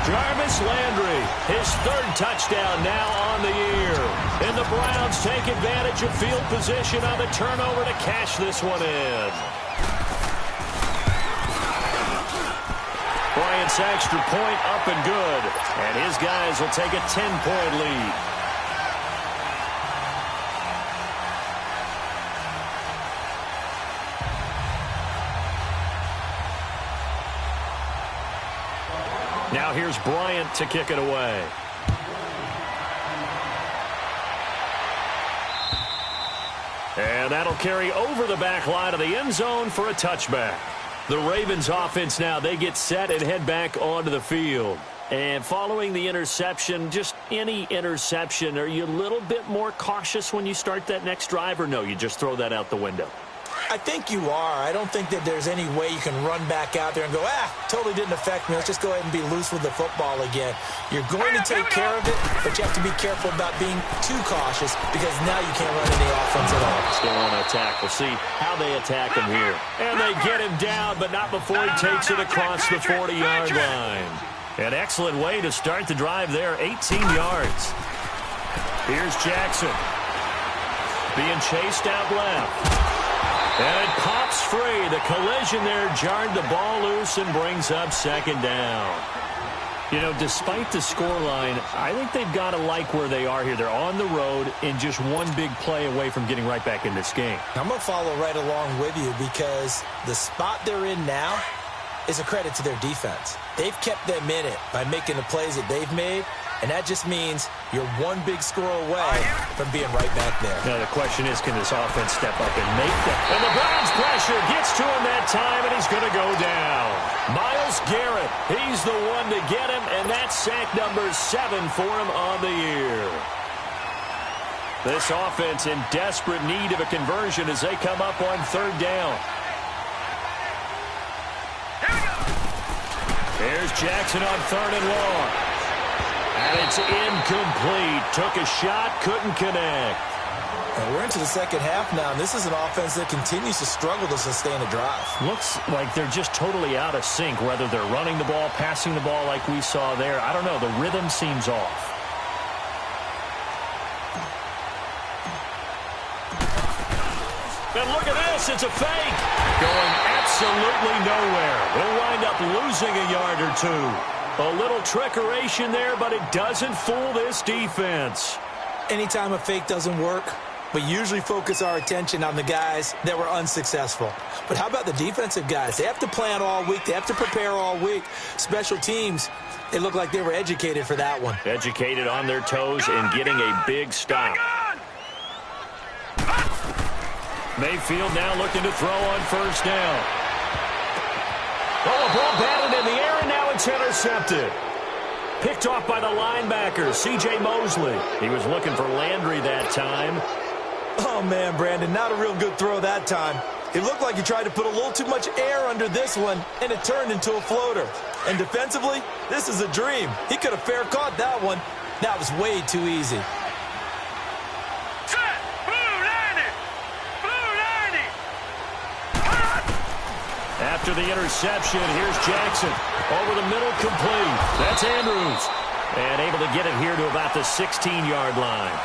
Jarvis Landry, his 3rd touchdown now on the year. And the Browns take advantage of field position on the turnover to cash this one in. Brian this extra point up and good. And his guys will take a 10-point lead. Now here's Bryant to kick it away. And that'll carry over the back line of the end zone for a touchback. The Ravens offense now, they get set and head back onto the field. And following the interception, just any interception, are you a little bit more cautious when you start that next drive, or no, you just throw that out the window? I think you are. I don't think that there's any way you can run back out there and go, totally didn't affect me. Let's just go ahead and be loose with the football again. You're going to take care of it, but you have to be careful about being too cautious because now you can't run any offense at all. Still on attack. We'll see how they attack him here. And they get him down, but not before he takes it across the 40-yard line. An excellent way to start the drive there, 18 yards. Here's Jackson. Being chased out left. And it pops free. The collision there jarred the ball loose and brings up second down. You know, despite the scoreline, I think they've got to like where they are here. They're on the road and just one big play away from getting right back in this game. I'm going to follow right along with you because the spot they're in now is a credit to their defense. They've kept them in it by making the plays that they've made, and that just means you're one big score away from being right back there. Now the question is, can this offense step up and make that? And the Browns pressure gets to him that time, and he's going to go down. Myles Garrett, he's the one to get him, and that's sack number 7 for him on the year. This offense in desperate need of a conversion as they come up on third down. Here's Jackson on third and long. And it's incomplete. Took a shot, couldn't connect. And we're into the second half now, and this is an offense that continues to struggle to sustain a drive. Looks like they're just totally out of sync, whether they're running the ball, passing the ball like we saw there. I don't know. The rhythm seems off. And look at this. It's a fake. Going absolutely nowhere. We'll wind up losing a yard or two. A little trickeration there, but it doesn't fool this defense. Anytime a fake doesn't work, we usually focus our attention on the guys that were unsuccessful. But how about the defensive guys? They have to plan all week. They have to prepare all week. Special teams, they look like they were educated for that one. Educated on their toes and getting a big stop. Mayfield now looking to throw on first down. Oh, a ball batted in the air, and now it's intercepted. Picked off by the linebacker, C.J. Mosley. He was looking for Landry that time. Oh, man, Brandon, not a real good throw that time. It looked like he tried to put a little too much air under this one, and it turned into a floater. And defensively, this is a dream. He could have fair caught that one. That was way too easy. After the interception, here's Jackson. Over the middle, complete. That's Andrews. And able to get it here to about the 16-yard line.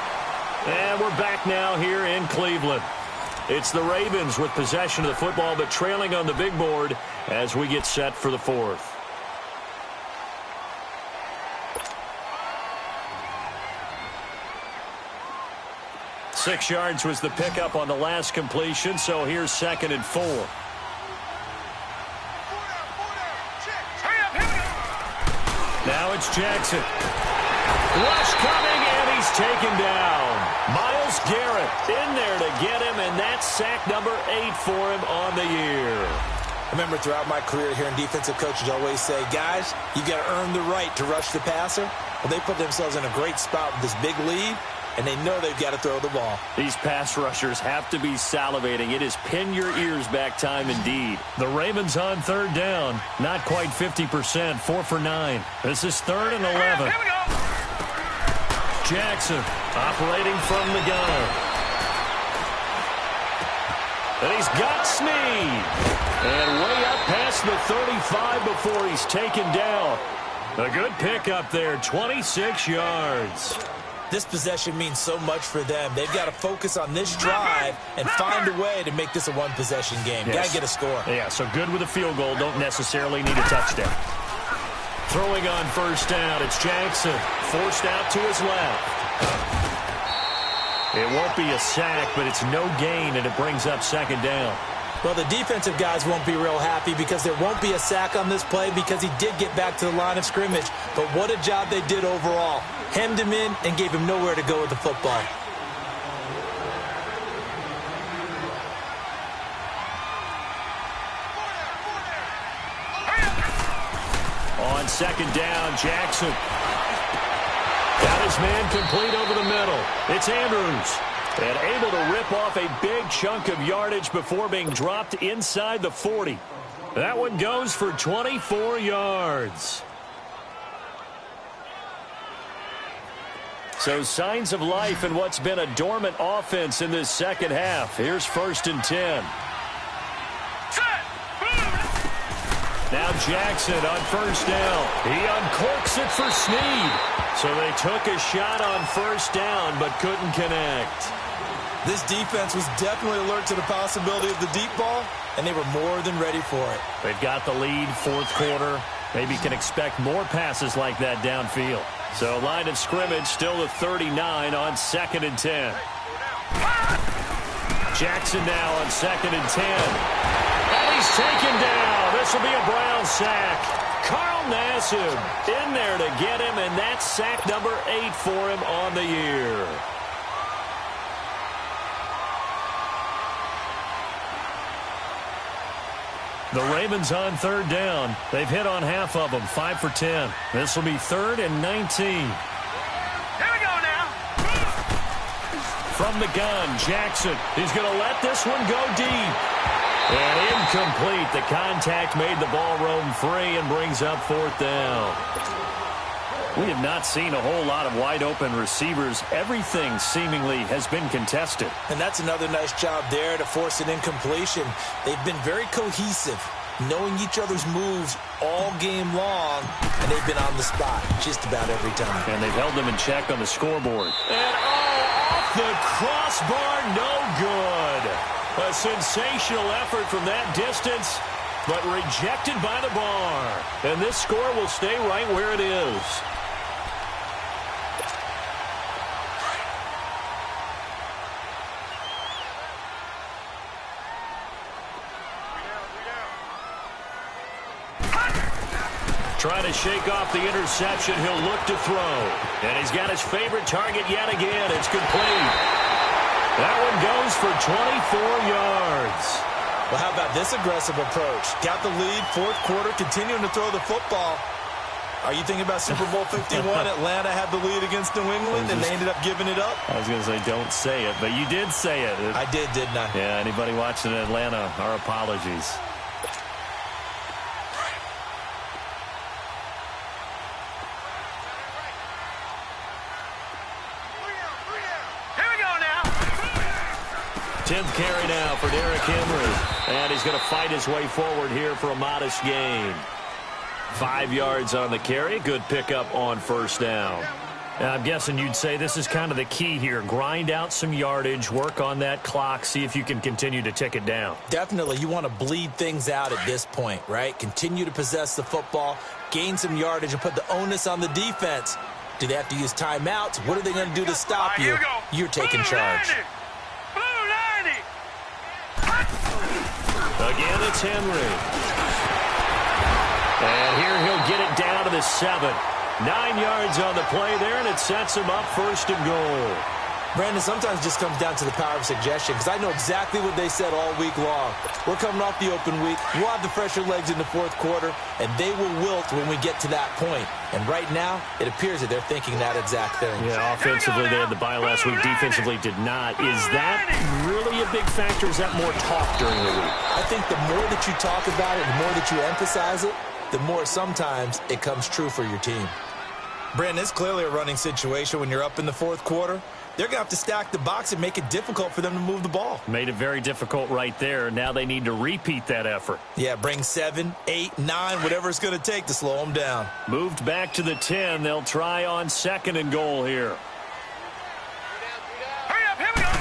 And we're back now here in Cleveland. It's the Ravens with possession of the football, but trailing on the big board as we get set for the fourth. Six yards was the pickup on the last completion, so here's 2nd and 4. Now it's Jackson. Rush coming, and he's taken down. Myles Garrett in there to get him, and that's sack number 8 for him on the year. I remember throughout my career hearing defensive coaches always say, guys, you got to earn the right to rush the passer. Well, they put themselves in a great spot with this big lead, and they know they've got to throw the ball. These pass rushers have to be salivating. It is pin your ears back time indeed. The Ravens on third down. Not quite 50%, 4 for 9. This is 3rd and 11. Here we go. Jackson operating from the gun. And he's got Snead. And way up past the 35 before he's taken down. A good pickup there, 26 yards. This possession means so much for them. They've got to focus on this drive and find a way to make this a one-possession game. Yes. Got to get a score. Yeah, so good with a field goal. Don't necessarily need a touchdown. Throwing on first down, it's Jackson. Forced out to his left. It won't be a sack, but it's no gain, and it brings up second down. Well, the defensive guys won't be real happy because there won't be a sack on this play because he did get back to the line of scrimmage. But what a job they did overall. Hemmed him in and gave him nowhere to go with the football. On second down, Jackson. Got his man complete over the middle. It's Andrews. And able to rip off a big chunk of yardage before being dropped inside the 40. That one goes for 24 yards. So signs of life in what's been a dormant offense in this second half. Here's 1st and 10. Now Jackson on first down. He uncorks it for Snead. So they took a shot on first down but couldn't connect. This defense was definitely alert to the possibility of the deep ball, and they were more than ready for it. They've got the lead, fourth quarter. Maybe can expect more passes like that downfield. So line of scrimmage still the 39 on 2nd and 10. Jackson now on 2nd and 10. And he's taken down. This will be a Brown sack. Carl Nassib in there to get him, and that's sack number 8 for him on the year. The Ravens on third down. They've hit on half of them, 5 for 10. This will be 3rd and 19. Here we go now. From the gun, Jackson. He's going to let this one go deep. And incomplete. The contact made the ball roam free and brings up 4th down. We have not seen a whole lot of wide-open receivers. Everything seemingly has been contested. And that's another nice job there to force an incompletion. They've been very cohesive, knowing each other's moves all game long, and they've been on the spot just about every time. And they've held them in check on the scoreboard. And off the crossbar, no good. A sensational effort from that distance, but rejected by the bar. And this score will stay right where it is. Trying to shake off the interception. He'll look to throw. And he's got his favorite target yet again. It's complete. That one goes for 24 yards. Well, how about this aggressive approach? Got the lead, fourth quarter, continuing to throw the football. Are you thinking about Super Bowl 51? Atlanta had the lead against New England, and they ended up giving it up? I was going to say don't say it, but you did say it. I did, didn't I? Yeah, anybody watching Atlanta, our apologies. Here we go now. 10th carry now for Derrick Henry. And he's going to fight his way forward here for a modest gain. 5 yards on the carry. Good pickup on first down. I'm guessing you'd say this is kind of the key here. Grind out some yardage, work on that clock, see if you can continue to tick it down. Definitely. You want to bleed things out at this point, right? Continue to possess the football, gain some yardage, and put the onus on the defense. Do they have to use timeouts? What are they going to do to stop you? You're taking charge. Blue 90. Again, it's Henry. And here he'll get it down to the 7. 9 yards on the play there, and it sets him up 1st and goal. Brandon, sometimes it just comes down to the power of suggestion, because I know exactly what they said all week long. We're coming off the open week. We'll have the fresher legs in the fourth quarter, and they will wilt when we get to that point. And right now, it appears that they're thinking that exact thing. Yeah, offensively, they had the bye last week. Defensively, did not. Is that really a big factor? Is that more talk during the week? I think the more that you talk about it, the more that you emphasize it, the more sometimes it comes true for your team. Brandon, it's clearly a running situation when you're up in the fourth quarter. They're going to have to stack the box and make it difficult for them to move the ball. Made it very difficult right there. Now they need to repeat that effort. Yeah, bring 7, 8, 9, whatever it's going to take to slow them down. Moved back to the 10. They'll try on 2nd and goal here. Hurry up, here we go.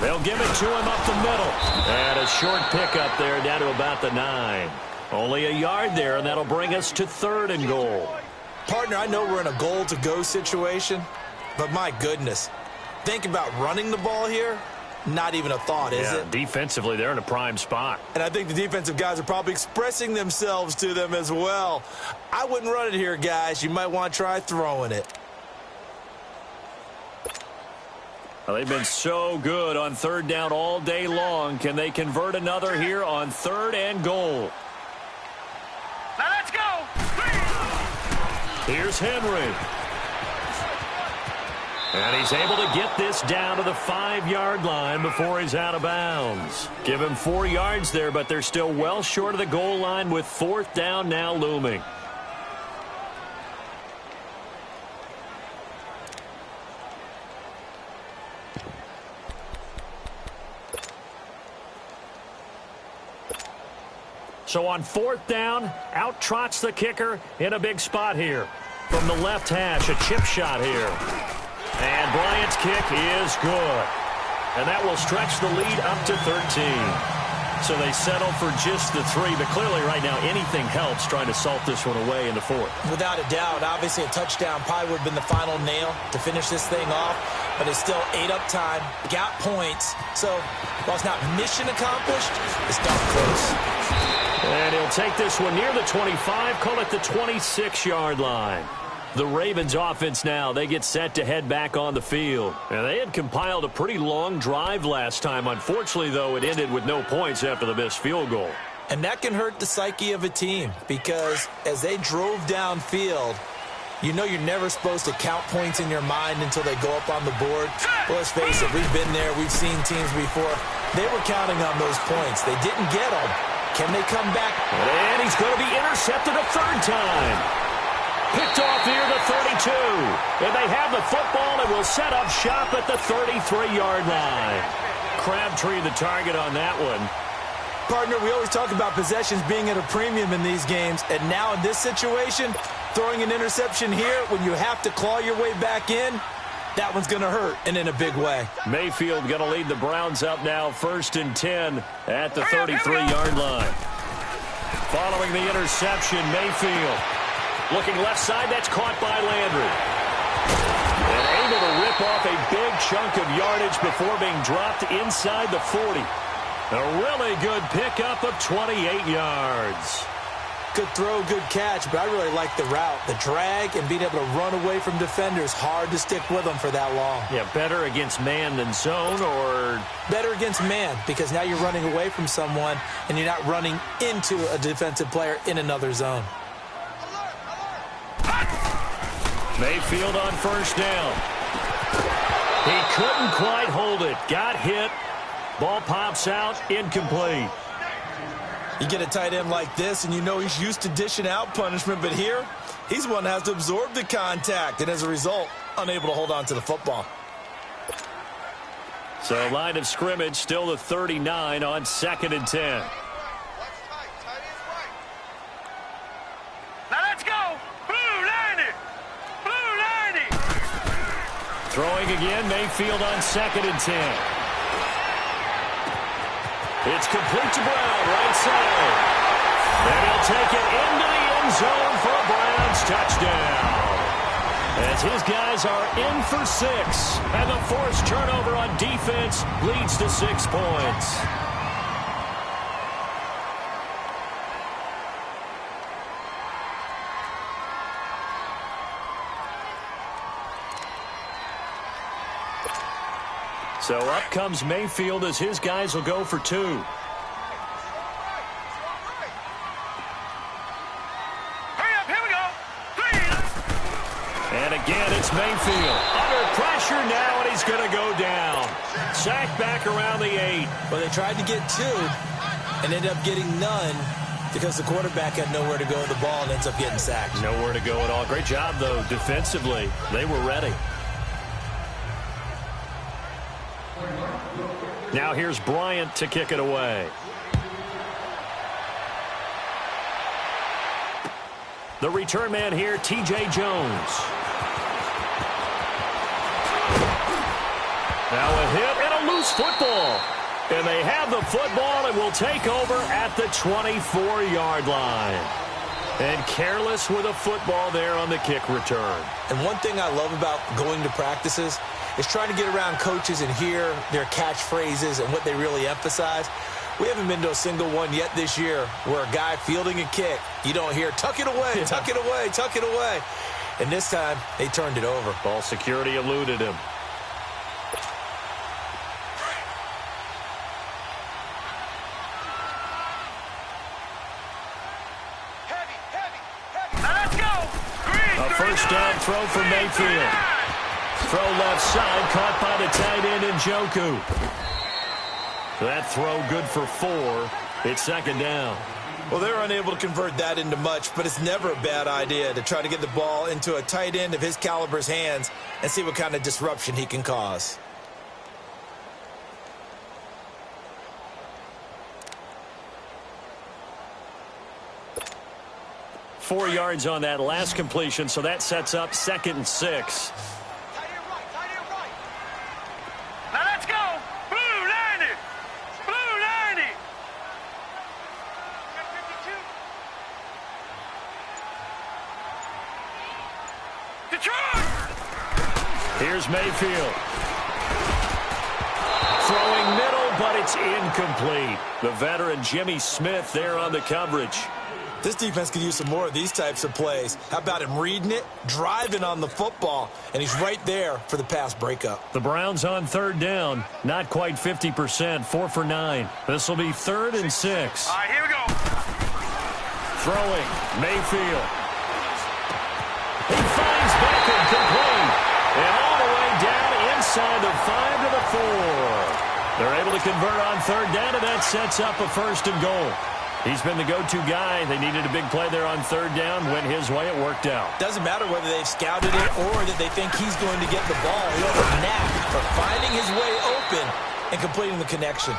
They'll give it to him up the middle. And a short pickup there down to about the 9. Only a yard there, and that'll bring us to 3rd and goal. Partner, I know we're in a goal-to-go situation, but my goodness, think about running the ball here. Not even a thought, is it? Defensively, they're in a prime spot. And I think the defensive guys are probably expressing themselves to them as well. I wouldn't run it here, guys. You might want to try throwing it. Well, they've been so good on 3rd down all day long. Can they convert another here on 3rd and goal? Now let's go. Here's Henry. And he's able to get this down to the 5-yard line before he's out of bounds. Give him 4 yards there, but they're still well short of the goal line with 4th down now looming. So on 4th down, out trots the kicker in a big spot here. From the left hash, a chip shot here. And Bryant's kick is good. And that will stretch the lead up to 13. So they settle for just the 3, but clearly right now anything helps trying to salt this one away in the 4th. Without a doubt, obviously a touchdown probably would have been the final nail to finish this thing off, but it's still ate up time, got points. So while it's not mission accomplished, it's darn close. And he'll take this one near the 25, call it the 26-yard line. The Ravens offense now, they get set to head back on the field. And they had compiled a pretty long drive last time. Unfortunately, though, it ended with no points after the missed field goal. And that can hurt the psyche of a team because as they drove downfield, you know you're never supposed to count points in your mind until they go up on the board. Well, let's face it, we've been there. We've seen teams before. They were counting on those points. They didn't get them. Can they come back? And he's going to be intercepted a 3rd time. Picked off near the 32. And they have the football and will set up shop at the 33-yard line. Crabtree the target on that one. Partner, we always talk about possessions being at a premium in these games. And now in this situation, throwing an interception here when you have to claw your way back in, that one's going to hurt, and in a big way. Mayfield going to lead the Browns up now 1st and 10 at the 33-yard line. Following the interception, Mayfield looking left side. That's caught by Landry. And able to rip off a big chunk of yardage before being dropped inside the 40. A really good pickup of 28 yards. Good throw, good catch, but I really like the route. The drag and being able to run away from defenders, hard to stick with them for that long. Yeah, better against man than zone, or? Better against man, because now you're running away from someone and you're not running into a defensive player in another zone. Mayfield on 1st down. He couldn't quite hold it. Got hit. Ball pops out, incomplete. You get a tight end like this, and you know he's used to dishing out punishment, but here, he's one that has to absorb the contact, and as a result, unable to hold on to the football. So line of scrimmage, still the 39 on 2nd and 10. Now let's go. Blue 90. Blue 90. Throwing again, Mayfield on 2nd and 10. It's complete to Brown, right side. And he'll take it into the end zone for a Browns touchdown. As his guys are in for 6. And the forced turnover on defense leads to 6 points. So up comes Mayfield as his guys will go for 2. Hurry up, here we go. 3. And again, it's Mayfield. Under pressure now, and he's going to go down. Sacked back around the 8. Well, they tried to get 2 and ended up getting none because the quarterback had nowhere to go with the ball and ends up getting sacked. Nowhere to go at all. Great job, though, defensively. They were ready. Now here's Bryant to kick it away. The return man here, T.J. Jones. Now a hit and a loose football. And they have the football and will take over at the 24-yard line. And careless with a football there on the kick return. And one thing I love about going to practices is trying to get around coaches and hear their catchphrases and what they really emphasize. We haven't been to a single one yet this year where a guy fielding a kick, you don't hear, tuck it away, tuck it away, tuck it away. And this time, they turned it over. Ball security eluded him. A first down throw for Mayfield. Throw left side, caught by the tight end Njoku. That throw good for 4. It's second down. Well, they're unable to convert that into much, but it's never a bad idea to try to get the ball into a tight end of his caliber's hands and see what kind of disruption he can cause. Four yards on that last completion, so that sets up 2nd and 6. Now let's go. Blue 90. Blue 90. 52. Detroit. Here's Mayfield. Throwing middle, but it's incomplete. The veteran Jimmy Smith there on the coverage. This defense could use some more of these types of plays. How about him reading it, driving on the football, and he's right there for the pass breakup. The Browns on 3rd down, not quite 50%, 4 for 9. This will be 3rd and 6. All right, here we go. Throwing, Mayfield. He finds Beckham complete. And all the way down inside the 5 to the 4. They're able to convert on 3rd down, and that sets up a 1st and goal. He's been the go-to guy. They needed a big play there on 3rd down. Went his way. It worked out. Doesn't matter whether they've scouted it or that they think he's going to get the ball. He has a knack for finding his way open and completing the connection.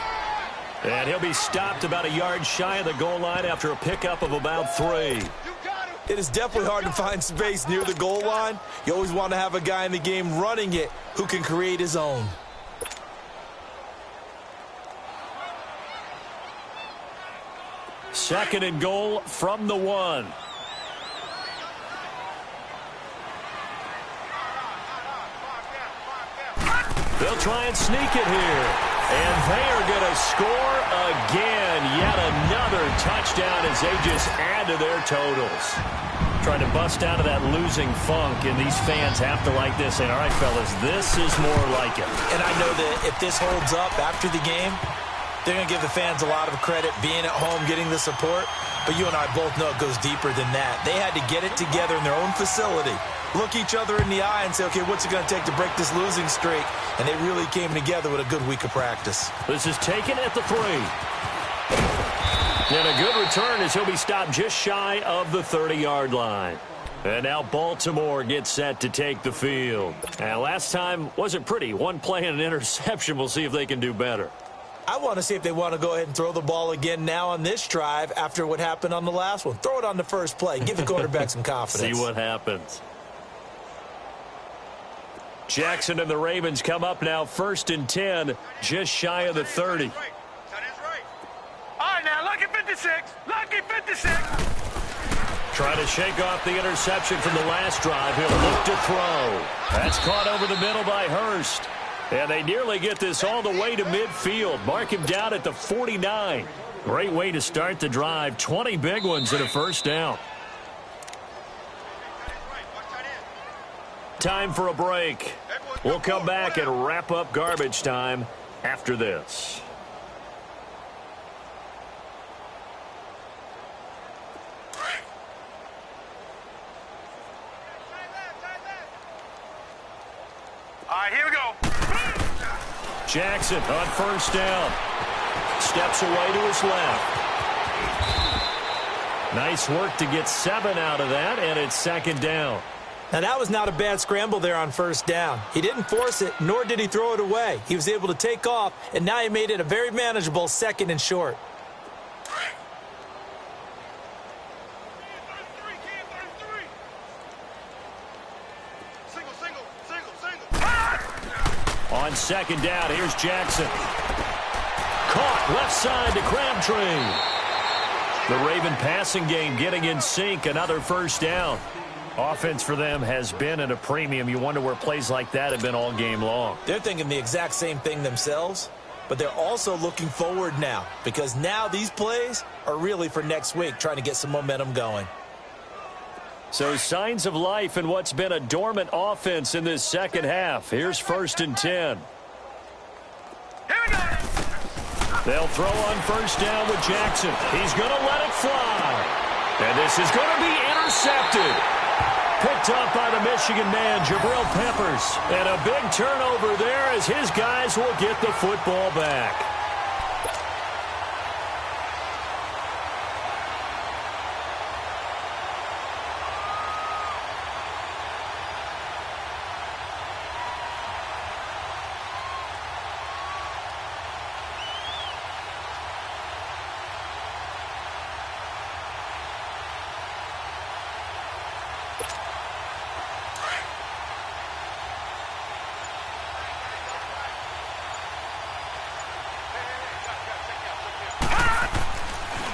And he'll be stopped about a yard shy of the goal line after a pickup of about 3. It is definitely hard to find space near the goal line. You always want to have a guy in the game running it who can create his own. Second and goal from the 1. They'll try and sneak it here. And they are going to score again. Yet another touchdown as they just add to their totals. Trying to bust out of that losing funk, and these fans have to like this. And all right, fellas, this is more like it. And I know that if this holds up after the game, they're going to give the fans a lot of credit being at home, getting the support. But you and I both know it goes deeper than that. They had to get it together in their own facility, look each other in the eye and say, okay, what's it going to take to break this losing streak? And they really came together with a good week of practice. This is taken at the 3. And a good return as he'll be stopped just shy of the 30-yard line. And now Baltimore gets set to take the field. And last time wasn't pretty. One play and an interception. We'll see if they can do better. I want to see if they want to go ahead and throw the ball again now on this drive after what happened on the last one. Throw it on the first play. Give the quarterback some confidence. See what happens. Jackson and the Ravens come up now 1st and 10, just shy of the 30. All right, now, lucky 56. Lucky 56. Trying to shake off the interception from the last drive. He'll look to throw. That's caught over the middle by Hurst. And they nearly get this all the way to midfield. Mark him down at the 49. Great way to start the drive. 20 big ones and a first down. Time for a break. We'll come back and wrap up garbage time after this. All right, here we go. Jackson on first down. Steps away to his left. Nice work to get 7 out of that, and it's second down. Now, that was not a bad scramble there on first down. He didn't force it, nor did he throw it away. He was able to take off, and now he made it a very manageable 2nd and short. On second down, here's Jackson. Caught left side to Crabtree. The Raven passing game getting in sync. Another first down. Offense for them has been at a premium. You wonder where plays like that have been all game long. They're thinking the exact same thing themselves, but they're also looking forward now because now these plays are really for next week, trying to get some momentum going. So signs of life in what's been a dormant offense in this second half. Here's 1st and 10. Here we go. They'll throw on first down with Jackson. He's going to let it fly. And this is going to be intercepted. Picked up by the Michigan man, Jabril Peppers. And a big turnover there as his guys will get the football back.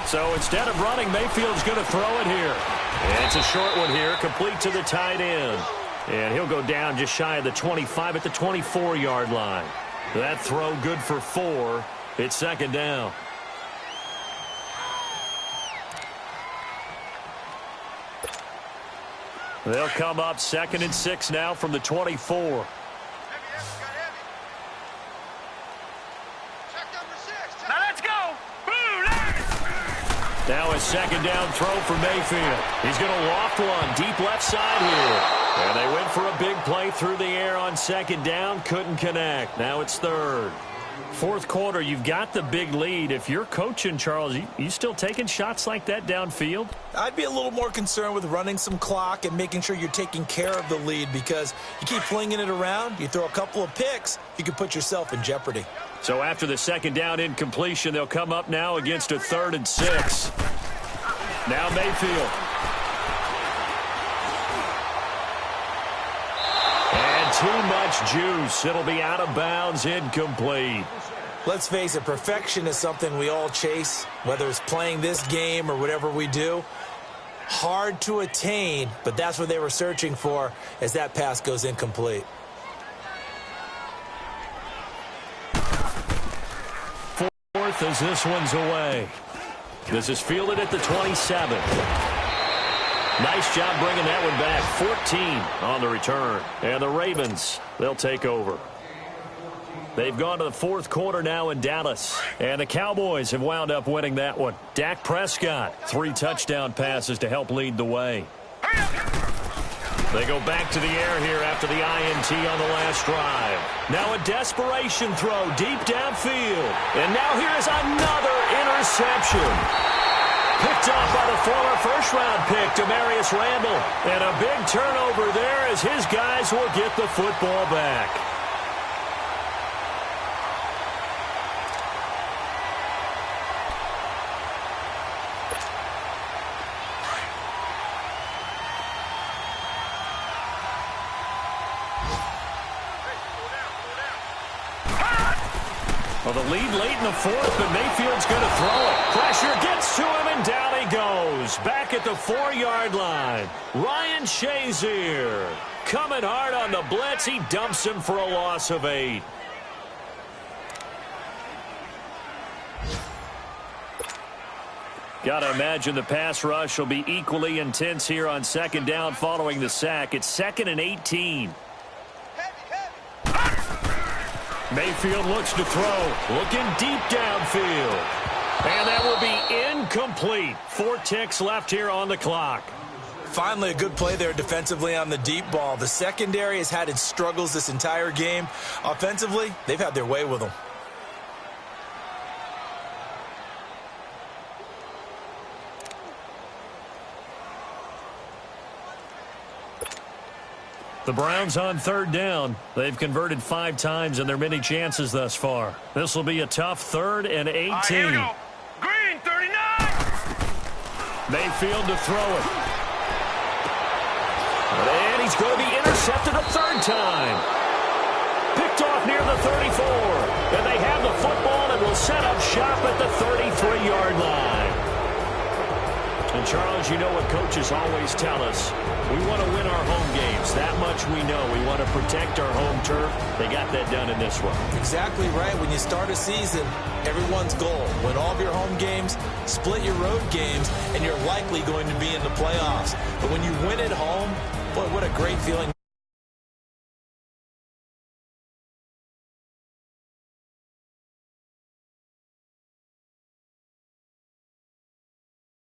So instead of running, Mayfield's going to throw it here. And it's a short one here, complete to the tight end. And he'll go down just shy of the 25 at the 24-yard line. That throw good for 4. It's 2nd down. They'll come up 2nd and 6 now from the 24. Now a 2nd down throw for Mayfield. He's going to loft one deep left side here. And they went for a big play through the air on 2nd down. Couldn't connect. Now it's 3rd. 4th quarter, you've got the big lead. If you're coaching, Charles, you still taking shots like that downfield? I'd be a little more concerned with running some clock and making sure you're taking care of the lead because you keep flinging it around, you throw a couple of picks, you can put yourself in jeopardy. So after the 2nd down incompletion, they'll come up now against a 3rd and 6. Now Mayfield. And too much juice. It'll be out of bounds, incomplete. Let's face it, perfection is something we all chase, whether it's playing this game or whatever we do. Hard to attain, but that's what they were searching for as that pass goes incomplete. As this one's away. This is fielded at the 27. Nice job bringing that one back. 14 on the return. And the Ravens, they'll take over. They've gone to the 4th quarter now in Dallas. And the Cowboys have wound up winning that one. Dak Prescott, 3 touchdown passes to help lead the way. They go back to the air here after the INT on the last drive. Now a desperation throw deep downfield. And now here's another interception. Picked up by the former first-round pick, Demarius Randall. And a big turnover there as his guys will get the football back. Well, the lead late in the 4th, but Mayfield's going to throw it. Pressure gets to him, and down he goes. Back at the 4-yard line. Ryan Shazier coming hard on the blitz. He dumps him for a loss of 8. Got to imagine the pass rush will be equally intense here on 2nd down following the sack. It's 2nd and 18. Mayfield looks to throw. Looking deep downfield. And that will be incomplete. 4 ticks left here on the clock. Finally, a good play there defensively on the deep ball. The secondary has had its struggles this entire game. Offensively, they've had their way with them. The Browns on 3rd down. They've converted 5 times in their many chances thus far. This will be a tough 3rd and 18. Here we go. Green, 39. Mayfield to throw it. And he's going to be intercepted a 3rd time. Picked off near the 34. And they have the football and will He'll set up shop at the 33-yard line. And, Charles, you know what coaches always tell us. We want to win our home games. That much we know. We want to protect our home turf. They got that done in this one. Exactly right. When you start a season, everyone's goal: win all of your home games, split your road games, and you're likely going to be in the playoffs. But when you win at home, boy, what a great feeling.